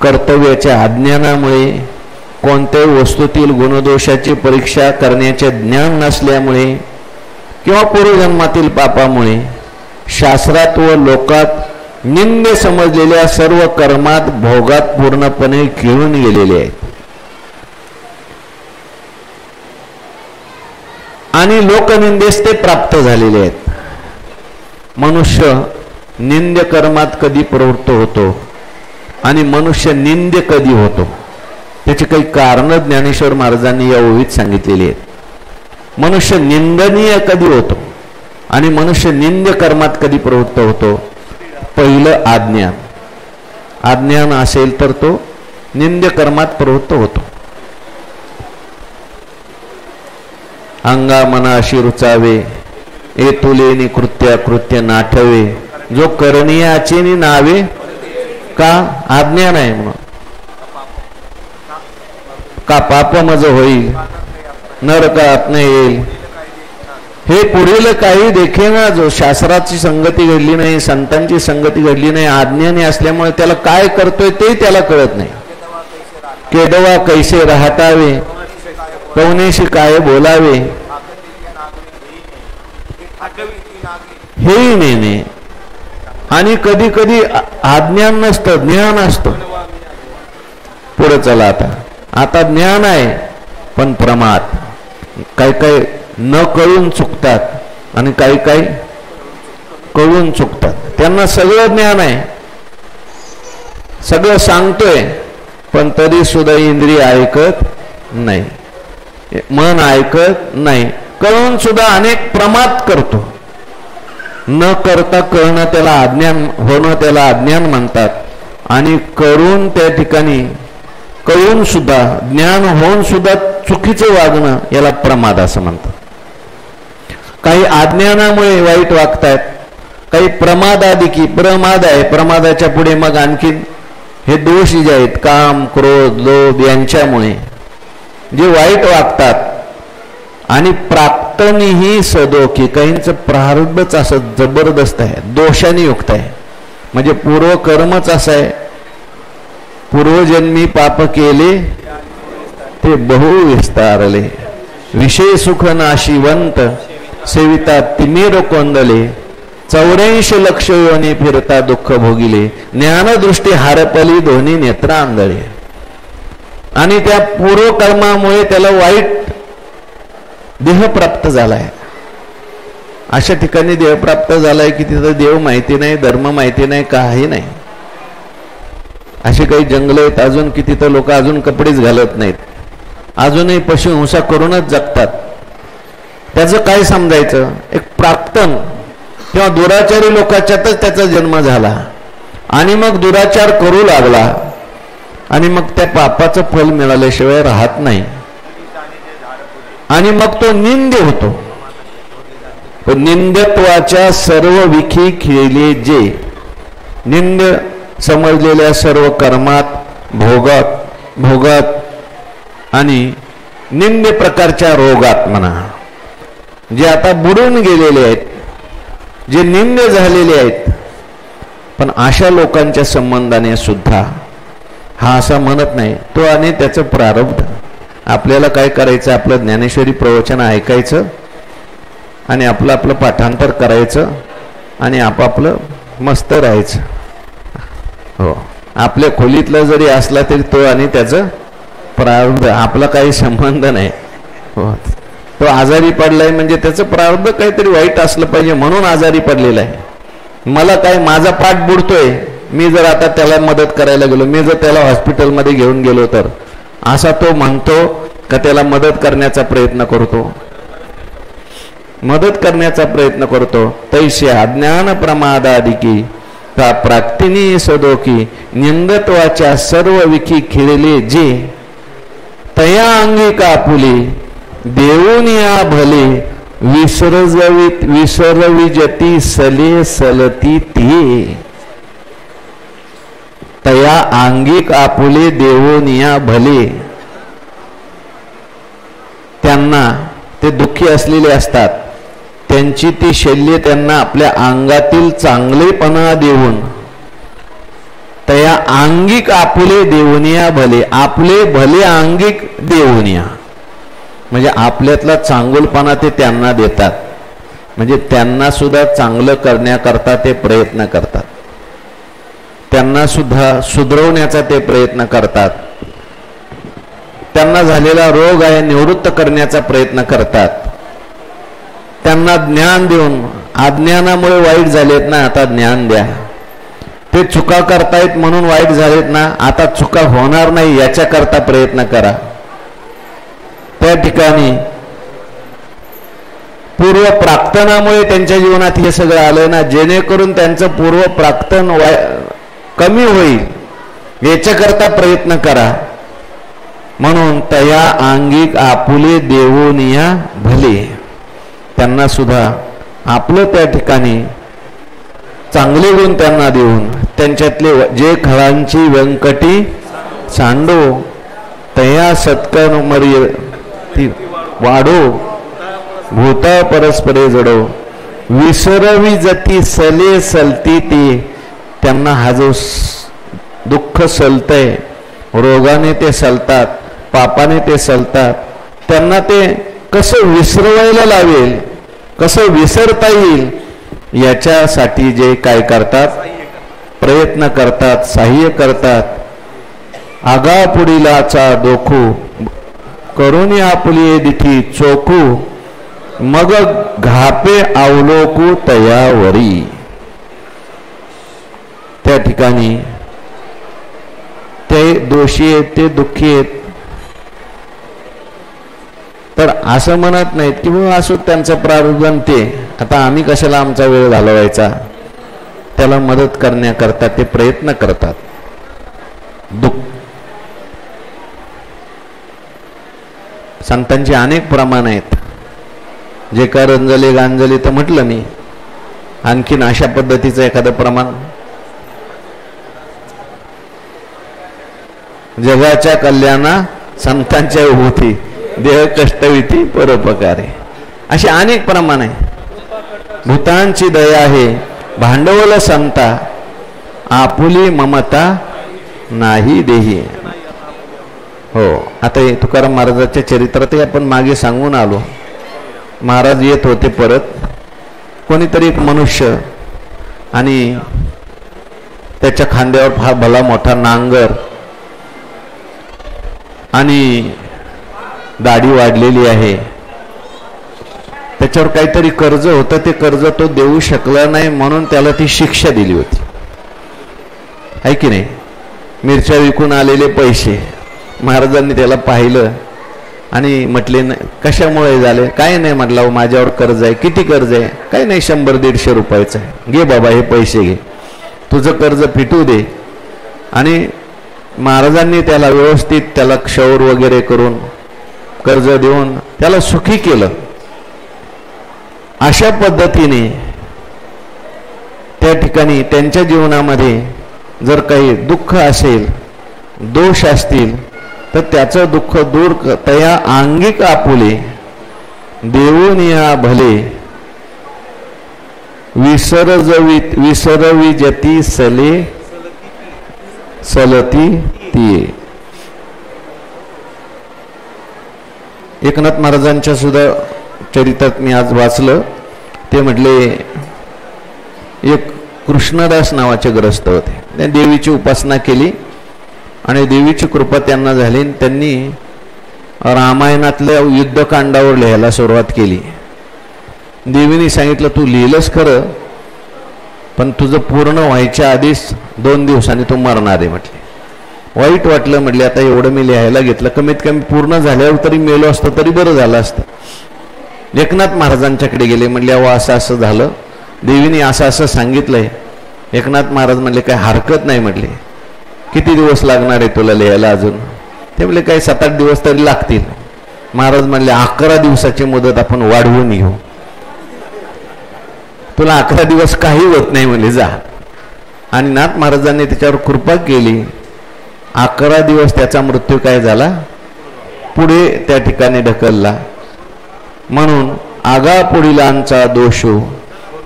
कर्तव्याच्या अज्ञानामुळे, कोणत्याही वस्तूतील गुणदोषाची परीक्षा करण्याचे ज्ञान नसल्यामुळे, किंवा पूर्वजन्मातील पापामुळे शास्त्रात व लोकात निंद समजलेल्या सर्व कर्मात भोगात पूर्णपणे खिळून गेलेले आहेत. आणि लोकनिंदेस ते प्राप्त झालेले आहेत. मनुष्य निंद्य कर्मात कधी प्रवृत्त होतो आणि मनुष्य निंद्य कधी होतो, त्याची काही कारण ज्ञानेश्वर महाराजांनी या ओळीत सांगितलेली आहेत. मनुष्य निंदनीय कधी होतो आणि मनुष्य निंद्य कर्मात कधी प्रवृत्त होतो. पहिलं अज्ञान. अज्ञान असेल तर तो निंद्य कर्मात प्रवृत्त होतो. अंगा मनाशी रुचावे ए तुलेनी कृत्या कृत्य नाठवे जो करणीयाचे नावे. का अज्ञान आहे म्हणून. का पाप मज होईल नरकात नाही येईल. हे पुढील काही देखेना जो शास्त्राची संगती घडली नाही, संतांची संगती घडली नाही, अज्ञानी असल्यामुळे त्याला काय करतोय ते त्याला कळत नाही. केडवा कैसे राहतावे कौनेशी काय बोलावे हेही नेणे. आणि कधी कधी अज्ञान नसतं, ज्ञान असतं. पुढे चला. आता ज्ञान आहे पण प्रमाद. काही काही न कळून चुकतात आणि काही काही कळून चुकतात. त्यांना सगळं ज्ञान आहे, सगळं सांगतोय, पण तरी सुद्धा इंद्रिय ऐकत नाही, मन ऐकत नाही. कळून सुद्धा अनेक प्रमाद करतो. न करता कळणं त्याला अज्ञान होणं, त्याला अज्ञान म्हणतात. आणि करून त्या ठिकाणी कळून सुद्धा ज्ञान होऊन सुद्धा चुकीचं वागणं याला प्रमाद असं म्हणतात. काही अज्ञानामुळे वाईट वागतायत, काही प्रमादादिकी. प्रमाद आहे, प्रमादाच्या पुढे मग आणखीन हे दोष जे आहेत काम क्रोध लोभ यांच्यामुळे जे वाईट वागतात. आणि प्राक्तनीही सदोखी. काहींचं प्रारब्धच असं जबरदस्त आहे, दोषाने युक्त आहे. म्हणजे पूर्वकर्मच असं आहे, पूर्वजन्मी पाप केले ते बहु विस्तारले. विषय सुख नाशिवंत सेविता तिमिर कोंदले. 84 लक्ष योनी फिरता दुःख भोगिले. ज्ञानदृष्टी हारपली दोन्ही नेत्र आंधळे. आणि त्या पूर्वकर्मामुळे त्याला वाईट देह प्राप्त झालाय. अशा ठिकाणी देह प्राप्त झालाय की तिथं देव माहिती नाही, धर्म माहिती नाही, काही नाही. अशी काही जंगल आहेत अजून की तिथं लोक अजून कपडेच घालत नाहीत, अजूनही पशु हिंसा करूनच जगतात. त्याचं काय समजायचं? एक प्राक्तन किंवा दुराचारी लोकांच्यातच त्याचा जन्म झाला आणि मग दुराचार करू लागला आणि मग त्या पापाचं फल मिळाल्याशिवाय राहत नाही आणि मग तो निंद्य होतो. निंदत्वाच्या सर्व विखी खेळले जे, निंद्य समजलेल्या सर्व कर्मात, भोगात आणि निंद्य प्रकारच्या रोगात म्हणा, जे आता बुडून गेलेले आहेत, जे निंद्य झालेले आहेत. पण अशा लोकांच्या संबंधाने सुद्धा हा असं म्हणत नाही तो आणि त्याचं प्रारब्ध. आपल्याला काय करायचं? आपलं ज्ञानेश्वरी प्रवचन ऐकायचं आणि आपलं आपलं पाठांतर करायचं आणि आपापलं मस्त राहायचं. हो, आपल्या खोलीतलं जरी असला तरी तो आणि त्याचं प्रारब्ध, आपला काही संबंध नाही. हो, तो आजारी पडलाय म्हणजे त्याचं प्रारब्ध काहीतरी वाईट असलं पाहिजे म्हणून आजारी पडलेला आहे. मला काय, माझा पाठ बुडतोय, मी जर आता त्याला मदत करायला गेलो, मी जर त्याला हॉस्पिटलमध्ये घेऊन गेलो तर असा तो म्हणतो का त्याला मदत करण्याचा प्रयत्न करतो? मदत करण्याचा प्रयत्न करतो. तैसे अज्ञान प्रमादादिकी का प्राक्तिनी सदोकी निंदत्वाच्या सर्व विखी खेळले जे तया अंगी कापुले देऊन या भले विसरविजती सले सलती ते. तया अंगिक आपुले देवोनिया भले, त्यांना ते दुःखी असलेले असतात, त्यांची ती शल्ये त्यांना आपल्या अंगातील चांगलेपणा देऊन तया अंगिक आपुले देवनिया भले, आपले भले अंगिक देवनिया म्हणजे आपल्यातला चांगुलपणा ते त्यांना देतात. म्हणजे त्यांना सुद्धा चांगलं करण्याकरता ते प्रयत्न करतात, त्यांना सुद्धा सुधरवण्याचा ते प्रयत्न करतात, त्यांना झालेला रोग आहे निवृत्त करण्याचा प्रयत्न करतात. त्यांना ज्ञान देऊन, अज्ञानामुळे वाईट झालेत ना, आता ज्ञान द्या. ते चुका करतायत म्हणून वाईट झालेत ना, आता चुका होणार नाही याच्याकरता प्रयत्न करा. त्या ठिकाणी पूर्व प्राक्तनामुळे त्यांच्या जीवनात हे सगळं आलं ना, जेणेकरून त्यांचं पूर्व प्राक्तन कमी होईल याच्याकरता प्रयत्न करा. म्हणून तया अंगिक आपुले देवोनिया भले, त्यांना सुद्धा आपलं त्या ठिकाणी चांगले गुण त्यांना देऊन त्यांच्यातले जे खळांची व्यंकटी सांडो तया सत्कन मर्य वाढो भूता परस्परे जडो विसरवी जती सले सलती ते. त्यांना हा जो दुःख सलतय, रोगाने ते सलतात, पापाने ते सलतात, त्यांना ते कसं विसरवायला लावेल, कसं विसरता येईल याच्यासाठी जे काय करतात, प्रयत्न करतात, सहाय्य करतात. आगा पुढीलाचा दोखू करून आपुली दिठी चोखू मग घापे अवलोकू तयावरी. त्या ठिकाणी ते दोषी आहेत, ते दुःखी आहेत, तर असं म्हणत नाहीत की मग असो त्यांचं प्रारब्धन ते, आता आम्ही कशाला आमचा वेळ घालवायचा. त्याला मदत करण्याकरता ते प्रयत्न करतात. संतांची अनेक प्रमाण आहेत. जे का रंजले गांजले तर म्हटलं मी. आणखीन अशा पद्धतीचं एखादं प्रमाण? जगाच्या कल्याणा संतांच्या विभूती देह कष्टविती परोपकारे, असे अनेक प्रमाण आहे. भूतांची दया आहे भांडवल संता आपुली ममता नाही देही. हो, आता तुकाराम महाराजांच्या चरित्रातही आपण मागे सांगून आलो. महाराज येत होते परत, कोणीतरी एक मनुष्य आणि त्याच्या खांद्यावर फार भला मोठा नांगर, आणि दाढी वाढलेली आहे, त्याच्यावर काहीतरी कर्ज होतं, ते कर्ज तो देऊ शकला नाही म्हणून त्याला ती शिक्षा दिली होती, आहे की नाही. मिरच्या विकून आलेले पैसे महाराजांनी त्याला पाहिलं आणि म्हटले कशामुळे झाले. काय नाही म्हटलं, माझ्यावर कर्ज आहे. किती कर्ज आहे. काही नाही, 100-150 रुपयाचं आहे. घे बाबा हे पैसे घे, तुझं कर्ज फिटू दे. आणि महाराजांनी त्याला व्यवस्थित त्याला क्षौर वगैरे करून कर्ज देऊन त्याला सुखी केलं. अशा पद्धतीने त्या ठिकाणी त्यांच्या जीवनामध्ये जर काही दुःख असेल, दोष असतील, तर त्याचं दुःख दूर तया आंगिक आपुले देऊन या भले विसरविजती सले सलती तिये. एकनाथ महाराजांच्या सुद्धा चरित्रात मी आज वाचलं, ते म्हटले एक कृष्णदास नावाचे ग्रस्त होते. त्यांनी देवीची उपासना केली आणि देवीची कृपा त्यांना झाली. त्यांनी रामायणातल्या युद्धकांडावर लिहायला सुरुवात केली. देवीने सांगितलं तू लिहिलंस खरं, पण तुझं पूर्ण व्हायच्या आधीच 2 दिवसांनी तू मरणार आहे म्हटले. वाईट वाटलं, म्हटले आता एवढं मी लिहायला घेतलं, कमीत कमी पूर्ण झाल्यावर तरी मेलो असतं तरी बरं झालं असतं. एकनाथ महाराजांच्याकडे गेले, म्हटले अहो असं असं झालं, देवीने असं असं सांगितलंय. एकनाथ महाराज म्हणले काय हरकत नाही. म्हटले किती दिवस लागणार आहे तुला लिहायला अजून. ते म्हणले काही 7-8 दिवस तरी लागतील. महाराज म्हणले 11 दिवसाची मुदत आपण वाढवून घेऊ, तुला 11 दिवस काही होत नाही म्हणले जा. आणि नाथ महाराजांनी त्याच्यावर कृपा केली. 11 दिवस त्याचा मृत्यू काय झाला, पुढे त्या ठिकाणी ढकलला. म्हणून आगा पुढीलांचा दोषो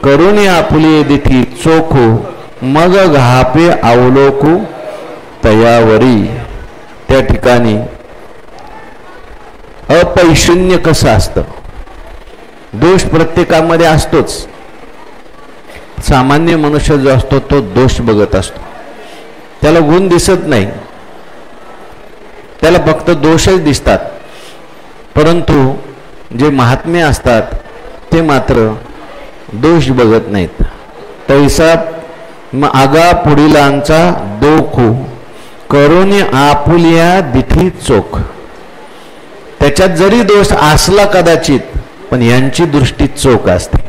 करून आपुली दिठी चोखो मग घापे अवलोकू तयावरी. त्या ठिकाणी अपैशून्य कसं असतं, दोष प्रत्येकामध्ये असतोच. सामान्य मनुष्य जो असतो तो दोष बघत असतो, त्याला गुण दिसत नाही, त्याला फक्त दोषच दिसतात. परंतु जे महात्मे असतात ते मात्र दोष बघत नाहीत. तैसा आगा पुढीलांचा दोखो करून आपुलिया दिठी चोख. त्याच्यात जरी दोष असला कदाचित, पण यांची दृष्टी चोख असते.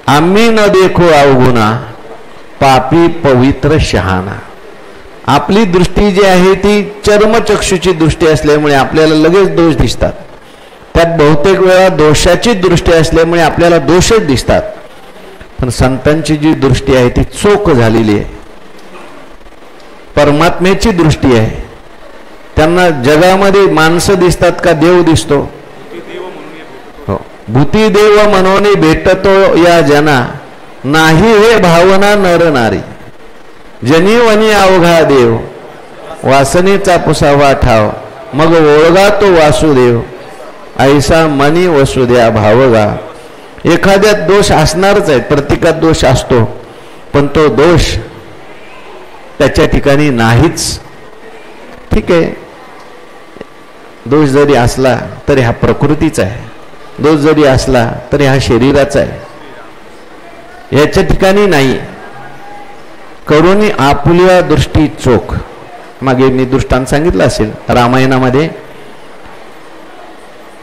आम्ही न देखो अवगुणा पापी पवित्र शहाणा. आपली दृष्टी जी आहे ती चर्मचक्षुची दृष्टी असल्यामुळे आपल्याला लगेच दोष दिसतात. त्यात बहुतेक वेळा दोषाची दृष्टी असल्यामुळे आपल्याला दोषच दिसतात. पण संतांची जी दृष्टी आहे ती चोख झालेली आहे, परमात्म्याची दृष्टी आहे. त्यांना जगामध्ये माणसं दिसतात का देव दिसतो. हो, भूती देव म्हणून भेटतो या जना नाही हे भावना नर नारी. जनी वनी अवघा देव वासनेचा पुसावा ठाव मग ओळगा तो वासुदेव ऐसा मनी वसुद्या भावगा. एखाद्यात दोष असणारच आहे, प्रत्येकात दोष असतो, पण तो दोष त्याच्या ठिकाणी नाहीच. ठीक आहे, दोष जरी असला तरी हा प्रकृतीचा आहे, दोष जरी असला तरी हा शरीराचा आहे, याच्या ठिकाणी नाही. करुणी आपुल्या दृष्टी चोख. मागे मी दृष्टांत सांगितलं असेल, रामायणामध्ये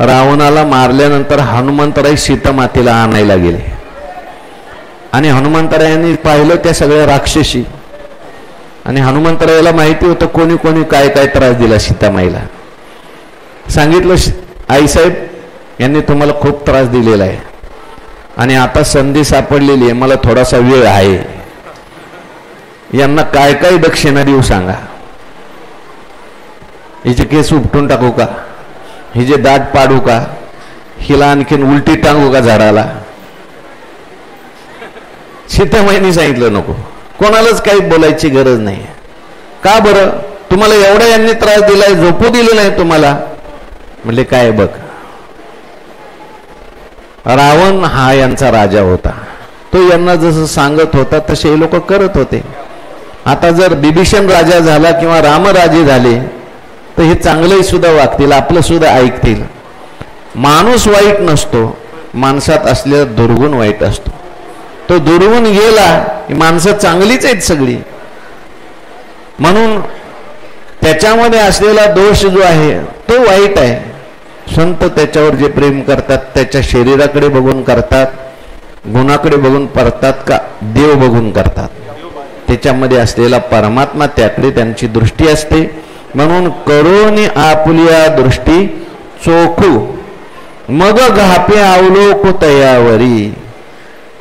रावणाला मारल्यानंतर हनुमंतराय सीतामातेला आणायला गेले आणि हनुमंतरायांनी पाहिलं त्या सगळ्या राक्षसी. आणि हनुमंतरायाला माहिती होतं कोणी कोणी काय काय त्रास दिला सीतामाईला. सांगितलं आईसाहेब यांनी तुम्हाला खूप त्रास दिलेला आहे आणि आता संधी सापडलेली आहे, मला थोडासा वेळ आहे, यांना काय काय दक्षिणा देऊ सांगा. हिचे केस उपटून टाकू का, हिचे दात पाडू का, हिला आणखीन उलटी टांगू का झाडाला. सीतामाईंनी सांगितलं नको, कोणालाच काही बोलायची गरज नाही. का बरं, तुम्हाला एवढा यांनी त्रास दिलाय, झोपू दिलं नाही तुम्हाला. म्हणले काय बघ, रावण हा यांचा राजा होता, तो यांना जसं सांगत होता तसे हे लोक करत होते. आता जर बिभीषण राजा झाला किंवा रामराजे झाले तर हे चांगलंही सुद्धा वागतील, आपलं सुद्धा ऐकतील. माणूस वाईट नसतो, माणसात असलेला दुर्गुण वाईट असतो. तो दुर्गुण गेला की माणसं चांगलीच आहेत सगळी. म्हणून त्याच्यामध्ये असलेला दोष जो आहे तो वाईट आहे. संत त्याच्यावर जे प्रेम करतात त्याच्या शरीराकडे बघून करतात, गुणाकडे बघून करतात का देव बघून करतात? त्याच्यामध्ये असलेला परमात्मा त्याकडे त्यांची दृष्टी असते. म्हणून करोनी आपुलिया दृष्टी चोखू मग घापे अवलोक तयावरी,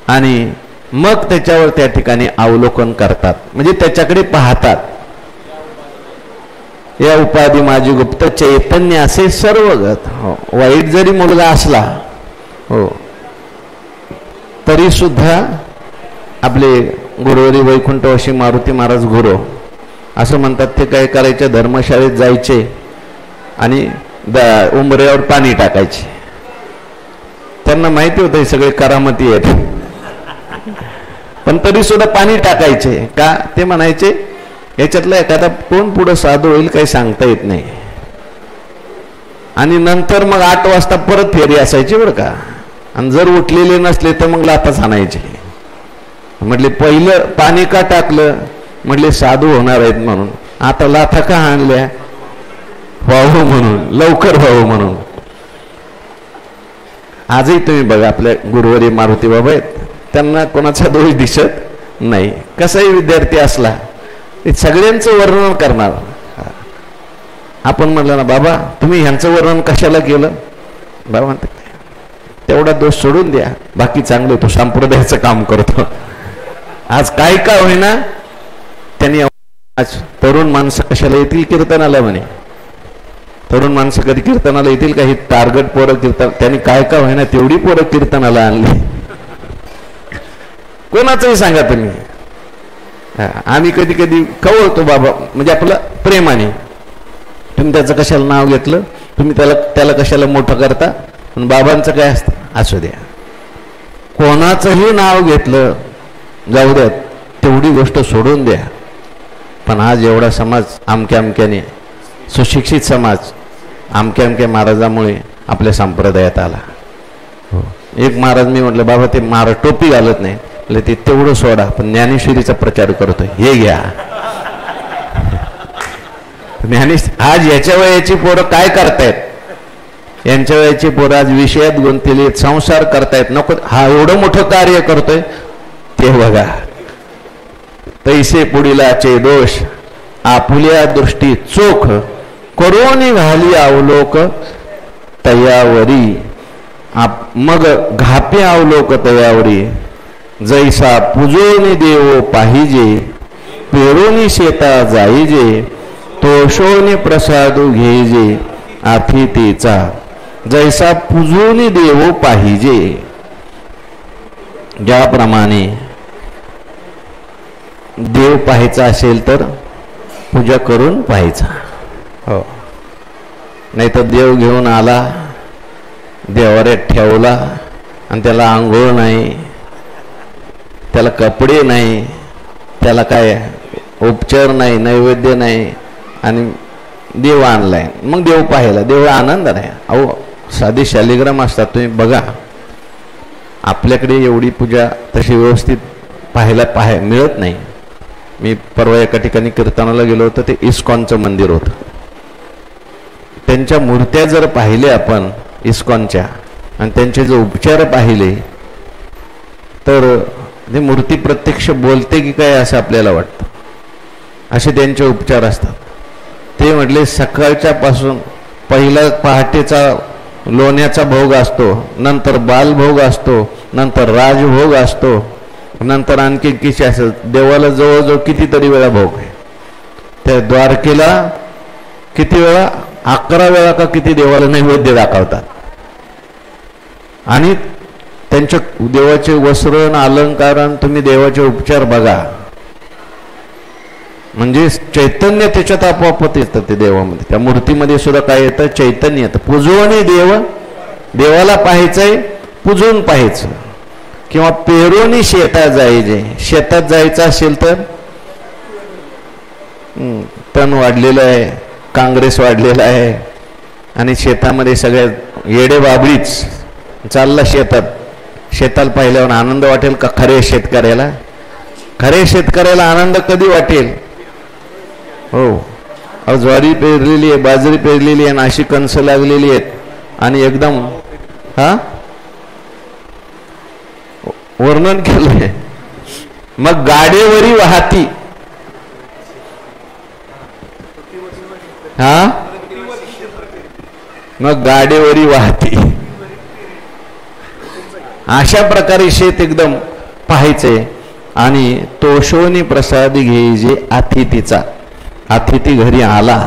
आणि मग त्याच्यावर त्या ठिकाणी अवलोकन करतात, म्हणजे त्याच्याकडे पाहतात. या उपाधी माझी गुप्त चैतन्य असे सर्वगत. हो, वाईट जरी मुलगा असला हो तरी सुद्धा आपले गुरुवारी वैकुंठवासी मारुती महाराज गुरु असं म्हणतात, ते काय करायचे, धर्मशाळेत जायचे आणि उंबऱ्यावर पाणी टाकायचे. त्यांना माहिती होतं हे सगळे करामती आहेत, पण तरी सुद्धा पाणी टाकायचे का? ते म्हणायचे याच्यातला एखादा कोण पुढं साधू होईल काही सांगता येत नाही. आणि नंतर मग 8 वाजता परत फेरी असायची बरं का, आणि जर उठलेले नसले तर मग लाथाच आणायचे. म्हटले पहिलं पाणी का टाकलं? म्हटले साधू होणार आहेत म्हणून. आता लाथा का आणल्या? व्हावं म्हणून, लवकर व्हावं म्हणून. आजही तुम्ही बघा आपल्या गुरुवारी मारुती बाबा आहेत, त्यांना कोणाचा दोष दिसत नाही. कसाही विद्यार्थी असला सगळ्यांचं वर्णन करणार. आपण म्हटलं ना बाबा तुम्ही ह्यांचं वर्णन कशाला केलं? बाबा म्हणतात तेवढा दोष सोडून द्या, बाकी चांगलं तो संप्रदायाचं काम करतो. आज काय का होईना त्यांनी आज तरुण माणसं कशाला येतील कीर्तनाला म्हणे. तरुण माणसं कधी कीर्तनाला येतील का? ही टार्गेट पोरं कीर्तन, त्यांनी काय का होईना तेवढी पोरं कीर्तनाला आणली. कोणाचंही सांगा तुम्ही. आम्ही कधी कधी कळवतो बाबा, म्हणजे आपलं प्रेमाने, तुम्ही त्याचं कशाला नाव घेतलं, तुम्ही त्याला कशाला मोठं करता, पण बाबांचं काय असतं असू द्या. कोणाचंही नाव घेतलं जाऊ द्या, तेवढी गोष्ट सोडून द्या. पण आज एवढा समाज अमक्या अमक्याने, सुशिक्षित समाज अमक्या अमक्या महाराजामुळे आपल्या संप्रदायात आला. एक महाराज मी म्हटलं बाबा ते महाराज टोपी घालत नाही, ते तेवढं सोडा, पण ज्ञानेश्वरीचा प्रचार करतोय हे घ्या. आज याच्या वयाची पोरं काय करतायत? यांच्या वयाची पोरं आज विषयात गुंतलेली, संसार करतायत. नको हा एवढं मोठं कार्य करतोय ते बघा. तैसे पुढीलाचे दोष आपुल्या दृष्टी चोख करून घाली अवलोक तयावरी, मग घापे अवलोक तयावरी. जैसा पूजोनी देव पाहिजे पेरोनी शेता जाईजे, तोषोनी प्रसादू घेजे अतिथीचा. जैसा पूजोनी देव पाहिजे, ज्याप्रमाणे देव पाहायचा असेल तर पूजा करून पाहायचा. हो, नाही तर देव घेऊन आला, देवाऱ्यात ठेवला आणि त्याला आंघोळ नाही, त्याला कपडे नाही, त्याला काय उपचार नाही, नैवेद्य नाही, आणि देव आणलाय, मग देव पाहायला देव आनंद नाही. अहो साधी शालिग्राम असतात, तुम्ही बघा आपल्याकडे एवढी पूजा तशी व्यवस्थित पाहायला मिळत नाही. मी परवा एका ठिकाणी कीर्तनाला गेलो होतो, ते इस्कॉनचं मंदिर होतं. त्यांच्या मूर्त्या जर पाहिल्या आपण इस्कॉनच्या आणि त्यांचे जे उपचार पाहिले तर ते मूर्ती प्रत्यक्ष बोलते की काय असं आपल्याला वाटतं. असे त्यांचे उपचार असतात. ते म्हटले सकाळच्या पासून पहिला पहाटेचा लोण्याचा भोग असतो, नंतर बालभोग असतो, नंतर राजभोग असतो, नंतर आणखी किती असं देवाला जवळजवळ कितीतरी वेळा भोग आहे. त्या द्वारकेला किती वेळा, 11 वेळा का किती देवाला नैवेद्य दाखवतात. आणि त्यांच्या देवाचे वस्त्र अलंकारण, तुम्ही देवाचे उपचार बघा, म्हणजे चैतन्य त्याच्यात आपोआप येतं. ते देवामध्ये त्या मूर्तीमध्ये सुद्धा काय येतं? चैतन्य येतं. पूजवणे देव, देवाला पाहायचंय, पूजून पाहायचं. किंवा पेरोनी शेतात जायचे, शेतात जायचं असेल तर तण वाढलेलं आहे, काँग्रेस वाढलेला आहे आणि शेतामध्ये सगळ्या येडे बाबळीच चालला शेताला पाहिल्यावर आनंद वाटेल का खरे शेतकऱ्याला? खरे शेतकऱ्याला आनंद कधी वाटेल? हो, ज्वारी पेरलेली आहे, बाजरी पेरलेली आहे, अशी कणसं लागलेली आहेत आणि एकदम वर्णन केलंय. मग गाडेवरी वाहती मग गाडेवरी वाहती अशा प्रकारे शेत एकदम पाहायचंय. आणि तोषोनी प्रसाद घ्यायचे अतिथीचा. अतिथी घरी आला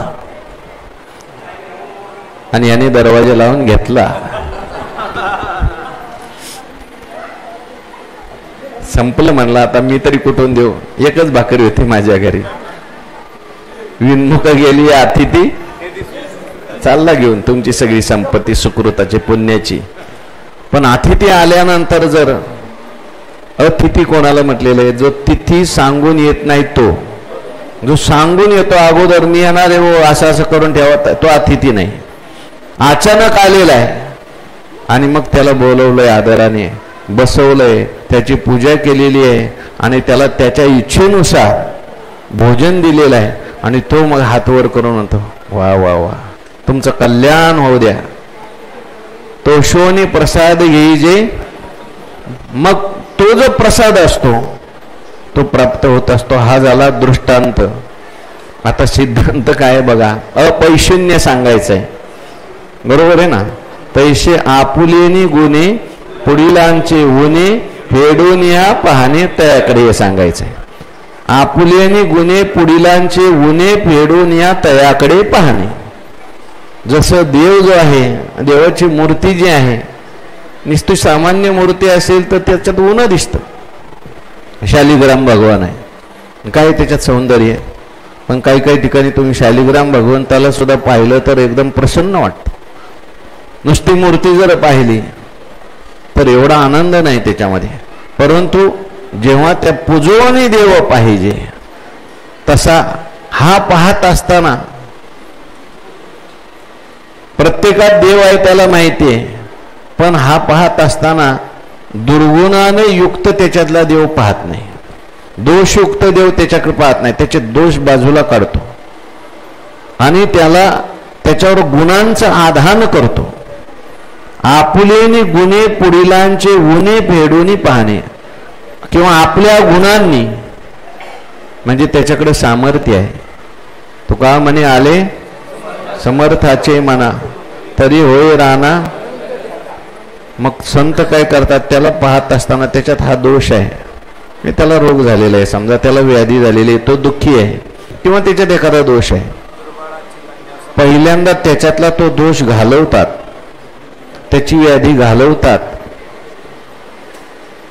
आणि याने दरवाजा लावून घेतला. संपलं म्हणलं, आता मी तरी कुठून देऊ? एकच भाकरी होती माझ्या घरी. विनमुख गेली अतिथी चालला घेऊन तुमची सगळी संपत्ती सुकृताची पुण्याची. पण अतिथी आल्यानंतर जर अतिथी कोणाला म्हटलेलं आहे? जो तिथी सांगून येत नाही तो. जो सांगून येतो अगोदर मी येणार आहे वो असं असं करून ठेवत, तो अतिथी नाही. अचानक आलेला आहे आणि मग त्याला बोलवलंय, आदराने बसवलंय, त्याची पूजा केलेली आहे आणि त्याला त्याच्या इच्छेनुसार भोजन दिलेलं आहे आणि तो मग हात वर करून म्हणतो वा वा वा तुमचं कल्याण होऊ द्या. तोषोनी प्रसाद घेईजे. मग तो जो प्रसाद असतो तो प्राप्त होत असतो. हा झाला दृष्टांत. आता सिद्धांत काय बघा, अपैशून्य सांगायचंय. बरोबर आहे ना? पैसे आपुलेनी गुणे पुढीलांचे उणे फेडून या पाहणे तयाकडे सांगायचंय. आपुलेनी गुणे पुढीलांचे उणे फेडून या तयाकडे पाहणे. जसं देव जो आहे, देवाची मूर्ती जी आहे, नुसती सामान्य मूर्ती असेल तर त्याच्यात ऊन दिसतं. शालिग्राम भगवान आहे, काय त्याच्यात सौंदर्य आहे. पण काही काही ठिकाणी तुम्ही शालिग्राम भगवंताला सुद्धा पाहिलं तर एकदम प्रसन्न वाटतं. नुसती मूर्ती जर पाहिली तर एवढा आनंद नाही त्याच्यामध्ये. परंतु जेव्हा त्या पूजवाने देव पाहिजे तसा हा पाहत असताना प्रत्येकात देव आहे त्याला माहिती आहे. पण हा पाहत असताना दुर्गुणाने युक्त त्याच्यातला देव पाहत नाही. दोषयुक्त देव त्याच्याकडे पाहत नाही. त्याचे दोष बाजूला काढतो आणि त्याला त्याच्यावर गुणांचं आधान करतो. आपुलेनी गुणे पुढीलांचे उणे फेडून पाहणे. किंवा आपल्या गुणांनी, म्हणजे त्याच्याकडे सामर्थ्य आहे. तुका म्हणे आले समर्थाचे मना तरी होय राणा. मग संत काय करतात, त्याला पाहत असताना त्याच्यात हा दोष आहे, त्याला रोग झालेला आहे, समजा त्याला व्याधी झालेली आहे, तो दुःखी आहे किंवा त्याच्यात एखादा दोष आहे. पहिल्यांदा त्याच्यातला तो दोष घालवतात, त्याची व्याधी घालवतात,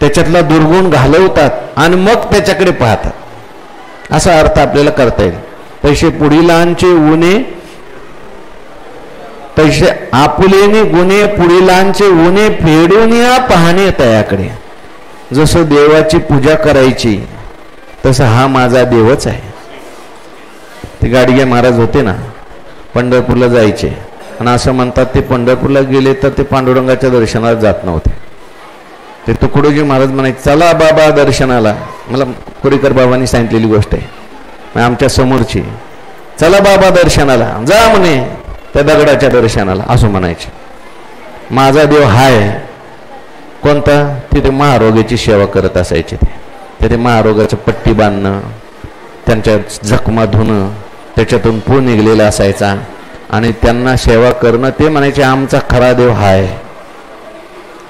त्याच्यातला दुर्गुण घालवतात आणि मग त्याच्याकडे पाहतात. असा अर्थ आपल्याला करता येईल. पैसे पुढीलांचे उणे, पैसे आपुलेने गुणे पुढीलांचे उणे फेडून या पाहणे तयाकडे. जसं देवाची पूजा करायची तसं हा माझा देवच आहे. ते गाडगे महाराज होते ना, पंढरपूरला जायचे आणि असं म्हणतात ते पंढरपूरला गेले तर ते पांडुरंगाच्या दर्शनाला जात नव्हते. ते तुकडोजी महाराज म्हणायचे चला बाबा दर्शनाला. मला कोरीकर बाबांनी सांगितलेली गोष्ट आहे, आमच्या समोरची. चला बाबा दर्शनाला, जा म्हणे त्या दगडाच्या दर्शनाला, असं म्हणायचे. माझा देव हाय कोणता? तिथे महारोग्याची सेवा करत असायचे. ते महारोगाचं पट्टी बांधणं, त्यांच्या जखमा धुणं, त्याच्यातून पू निघलेला असायचा आणि त्यांना सेवा करणं. ते म्हणायचे आमचा खरा देव हाय,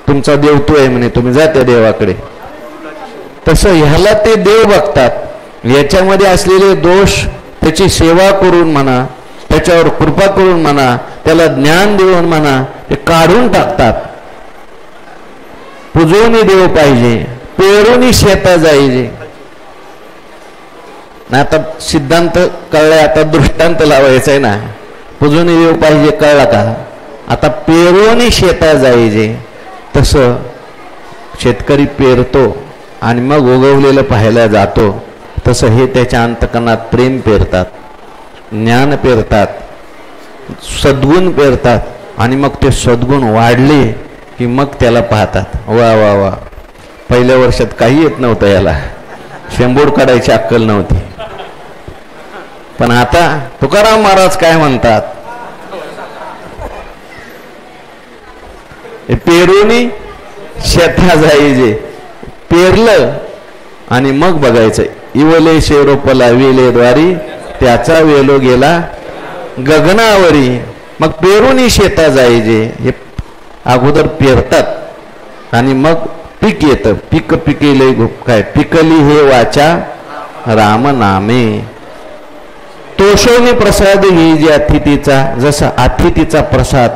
तुमचा देव तो आहे म्हणे, तुम्ही जा त्या देवाकडे. तसं ह्याला ते देव बघतात. याच्यामध्ये असलेले दोष त्याची सेवा करून म्हणा, त्याच्यावर कृपा करून म्हणा, त्याला ज्ञान देऊन म्हणा, ते काढून टाकतात. पूजोनी देव पाहिजे, पेरोनी शेता जायचे. आता सिद्धांत कळलाय, आता दृष्टांत लावायचा आहे ना. पूजोनी देव पाहिजे कळला का? आता पेरोनी शेता जायचे. तसं शेतकरी पेरतो आणि मग उगवलेलं पाहायला जातो. तसं हे त्याच्या अंतकरणात प्रेम पेरतात, ज्ञान पेरतात, सद्गुण पेरतात आणि मग ते सद्गुण वाढले की मग त्याला पाहतात, वा वा वा, पहिल्या वर्षात काही येत नव्हतं याला, शेंबूड काढायची अक्कल नव्हती. पण आता तुकाराम महाराज काय म्हणतात, पेरूनी शेता जाईजे, पेरलं आणि मग बघायचं, इवले शेरोपला वेले द्वारी, त्याचा वेलो गेला गगनावरी. मग पेरूनी शेता जाईजे, हे अगोदर पेरतात आणि मग पीक येतं. पीक पिकेले काय, पिकली हे वाचा राम नामे. तोषोनी प्रसाद ही जे अतिथीचा, जसा अतिथीचा प्रसाद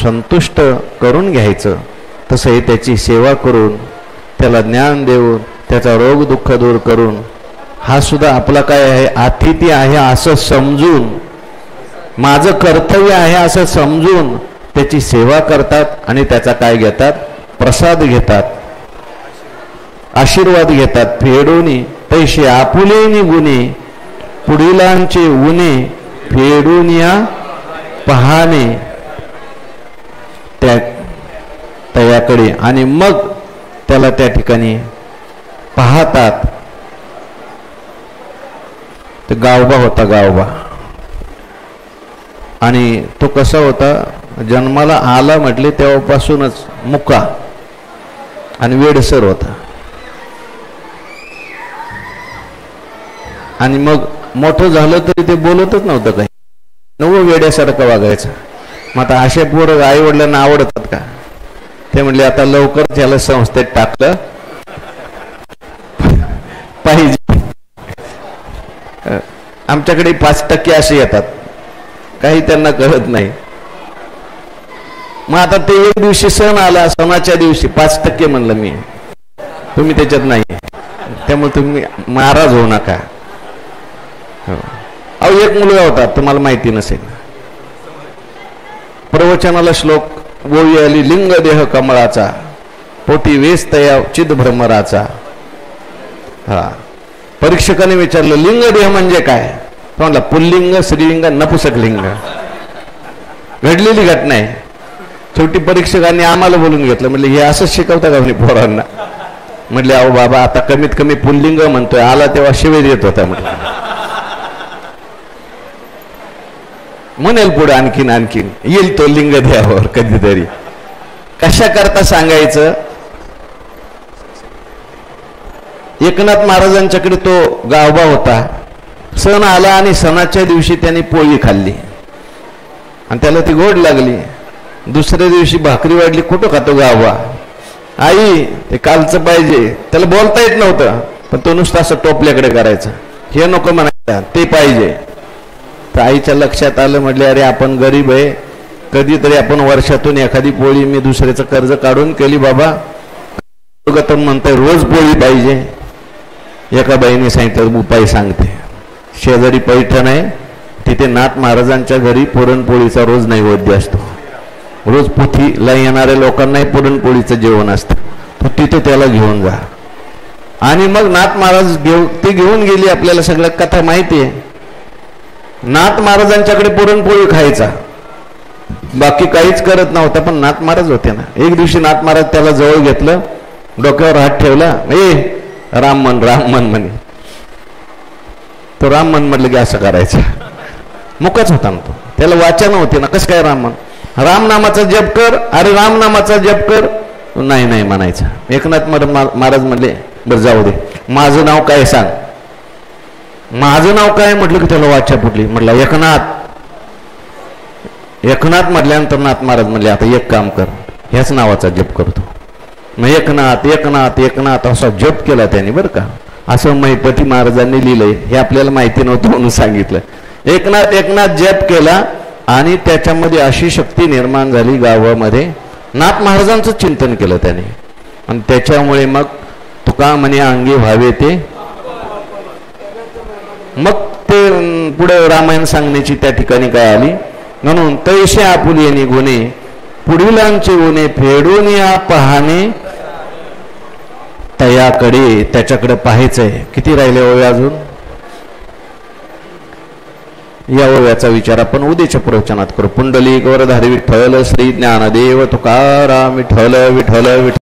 संतुष्ट करून घ्यायचं, तसंही त्याची सेवा करून, त्याला ज्ञान देऊन, त्याचा रोग दुःख दूर करून, हा सुद्धा आपला काय आहे, अतिथी आहे असं समजून, माझं कर्तव्य आहे असं समजून त्याची सेवा करतात आणि त्याचा काय घेतात, प्रसाद घेतात, आशीर्वाद घेतात. फेडूनी तैसे आपुलेनी गुणे, पुढीलांचे उणे फेडून या पहाणे त्याकडे, आणि मग त्याला त्या ठिकाणी पाहतात. तर गावबा होता, गावबा, आणि तो कसा होता, जन्माला आला म्हटले तेव्हापासूनच मुका आणि वेडसर होता. आणि मग मोठं झालं तरी ते बोलतच नव्हतं, काही नवं वेड्यासारखं वागायचं. मग आता असे पोरं आई वडिलांना आवडतात का? ते म्हणले आता लवकर त्याला संस्थेत टाकलं पाहिजे. आमच्याकडे 5% असे येतात, काही त्यांना कळत नाही. मग आता ते एक दिवशी सण आला, सणाच्या दिवशी 5% म्हणलं मी, तुम्ही त्याच्यात नाही, त्यामुळे तुम्ही नाराज होऊ नका. अहो एक मुलगा होता, तुम्हाला माहिती नसेल, प्रवचनाला श्लोक गोळी आली, लिंग देह कमळाचा, पोटी वेस तया चिद भ्रमराचा. हा, परीक्षकाने विचारलं लिंग देह म्हणजे काय? तो म्हणला पुल्लिंग, स्त्रीलिंग, नपुसक लिंग. घडलेली घटना आहे. शेवटी परीक्षकांनी आम्हाला बोलून घेतलं, म्हणजे हे असंच शिकवता का म्हणे पोरांना? म्हटले अहो बाबा, आता कमीत कमी पुल्लिंग म्हणतोय, आला तेव्हा शिवेर येत होता म्हटलं. म्हणेल पुढे आणखीन आणखीन येईल तो लिंग देहावर कधीतरी. कशा करता सांगायचं, एकनाथ महाराजांच्याकडे तो गावबा होता. सण आला आणि सणाच्या दिवशी त्यांनी पोळी खाल्ली आणि त्याला ती गोड लागली. दुसऱ्या दिवशी भाकरी वाढली. कुठं खातो गावबा? आई ते कालचं पाहिजे. त्याला बोलता येत नव्हतं, पण तो नुसतं असं टोपल्याकडे करायचं, हे नको म्हणायचं, ते पाहिजे. तर आईच्या लक्षात आलं, म्हटले अरे आपण गरीब आहे, कधीतरी आपण वर्षातून एखादी पोळी मी दुसऱ्याचं कर्ज काढून केली बाबा, गतम म्हणतोय रोज पोळी पाहिजे. एका बाईने सांगितलं उपाय सांगते. शेजारी पैठण आहे, तिथे नाथ महाराजांच्या घरी पुरणपोळीचा रोज नैवेद्य असतो. रोज पोथीला येणाऱ्या लोकांनाही पुरणपोळीचं जेवण असतं. तो तिथे त्याला घेऊन जा. आणि मग नाथ महाराज ती घेऊन गेली. आपल्याला सगळ्या कथा माहिती आहे. नाथ महाराजांच्याकडे पुरणपोळी खायचा, बाकी काहीच करत नव्हता, पण नाथ महाराज होते ना. एक दिवशी नाथ महाराज त्याला जवळ घेतलं, डोक्यावर हात ठेवला, राम मन राम मन म्हणे. तो राम मन म्हटलं की असं करायचं. मुकच होता ना तो, त्याला वाचा नव्हती ना. कसं काय राम मन? राम नामाचा जप कर. अरे राम नामाचा जप कर. नाही नाही म्हणायचं. एकनाथ महाराज म्हणले बरं जाऊ दे, माझं नाव काय सांग. माझं नाव काय म्हटलं की त्याला वाचा फुटली. म्हटलं एकनाथ. एकनाथ म्हटल्यानंतर नाथ महाराज म्हणले आता एक काम कर, ह्याच नावाचा जप करतो. मग एकनाथ एकनाथ एकनाथ असा जप केला त्याने. बरं का, असं महिपती महाराजांनी लिहिलंय. हे आपल्याला माहिती नव्हतं म्हणून सांगितलं. एकनाथ एकनाथ जप केला आणि त्याच्यामध्ये अशी शक्ती निर्माण झाली गावामध्ये. नाथ महाराजांचं चिंतन केलं त्याने आणि त्याच्यामुळे मग तुका म्हणे अंगी व्हावे ते. मग ते पुढे रामायण सांगण्याची त्या ठिकाणी काय आली. म्हणून तैसे आपुलेनी गुणे, पुढीलांचे गुणे फेडून या पहाणे तयाकडे. त्याच्याकडे पाहायचंय. किती राहिले होय अजून? या ओव्याचा विचार आपण उद्याच्या प्रवचनात करू. पुंडलिक वरधारी विठ्ठल श्री ज्ञानदेव तुकाराम विठ्ठल विठ्ठल विठ्ठल.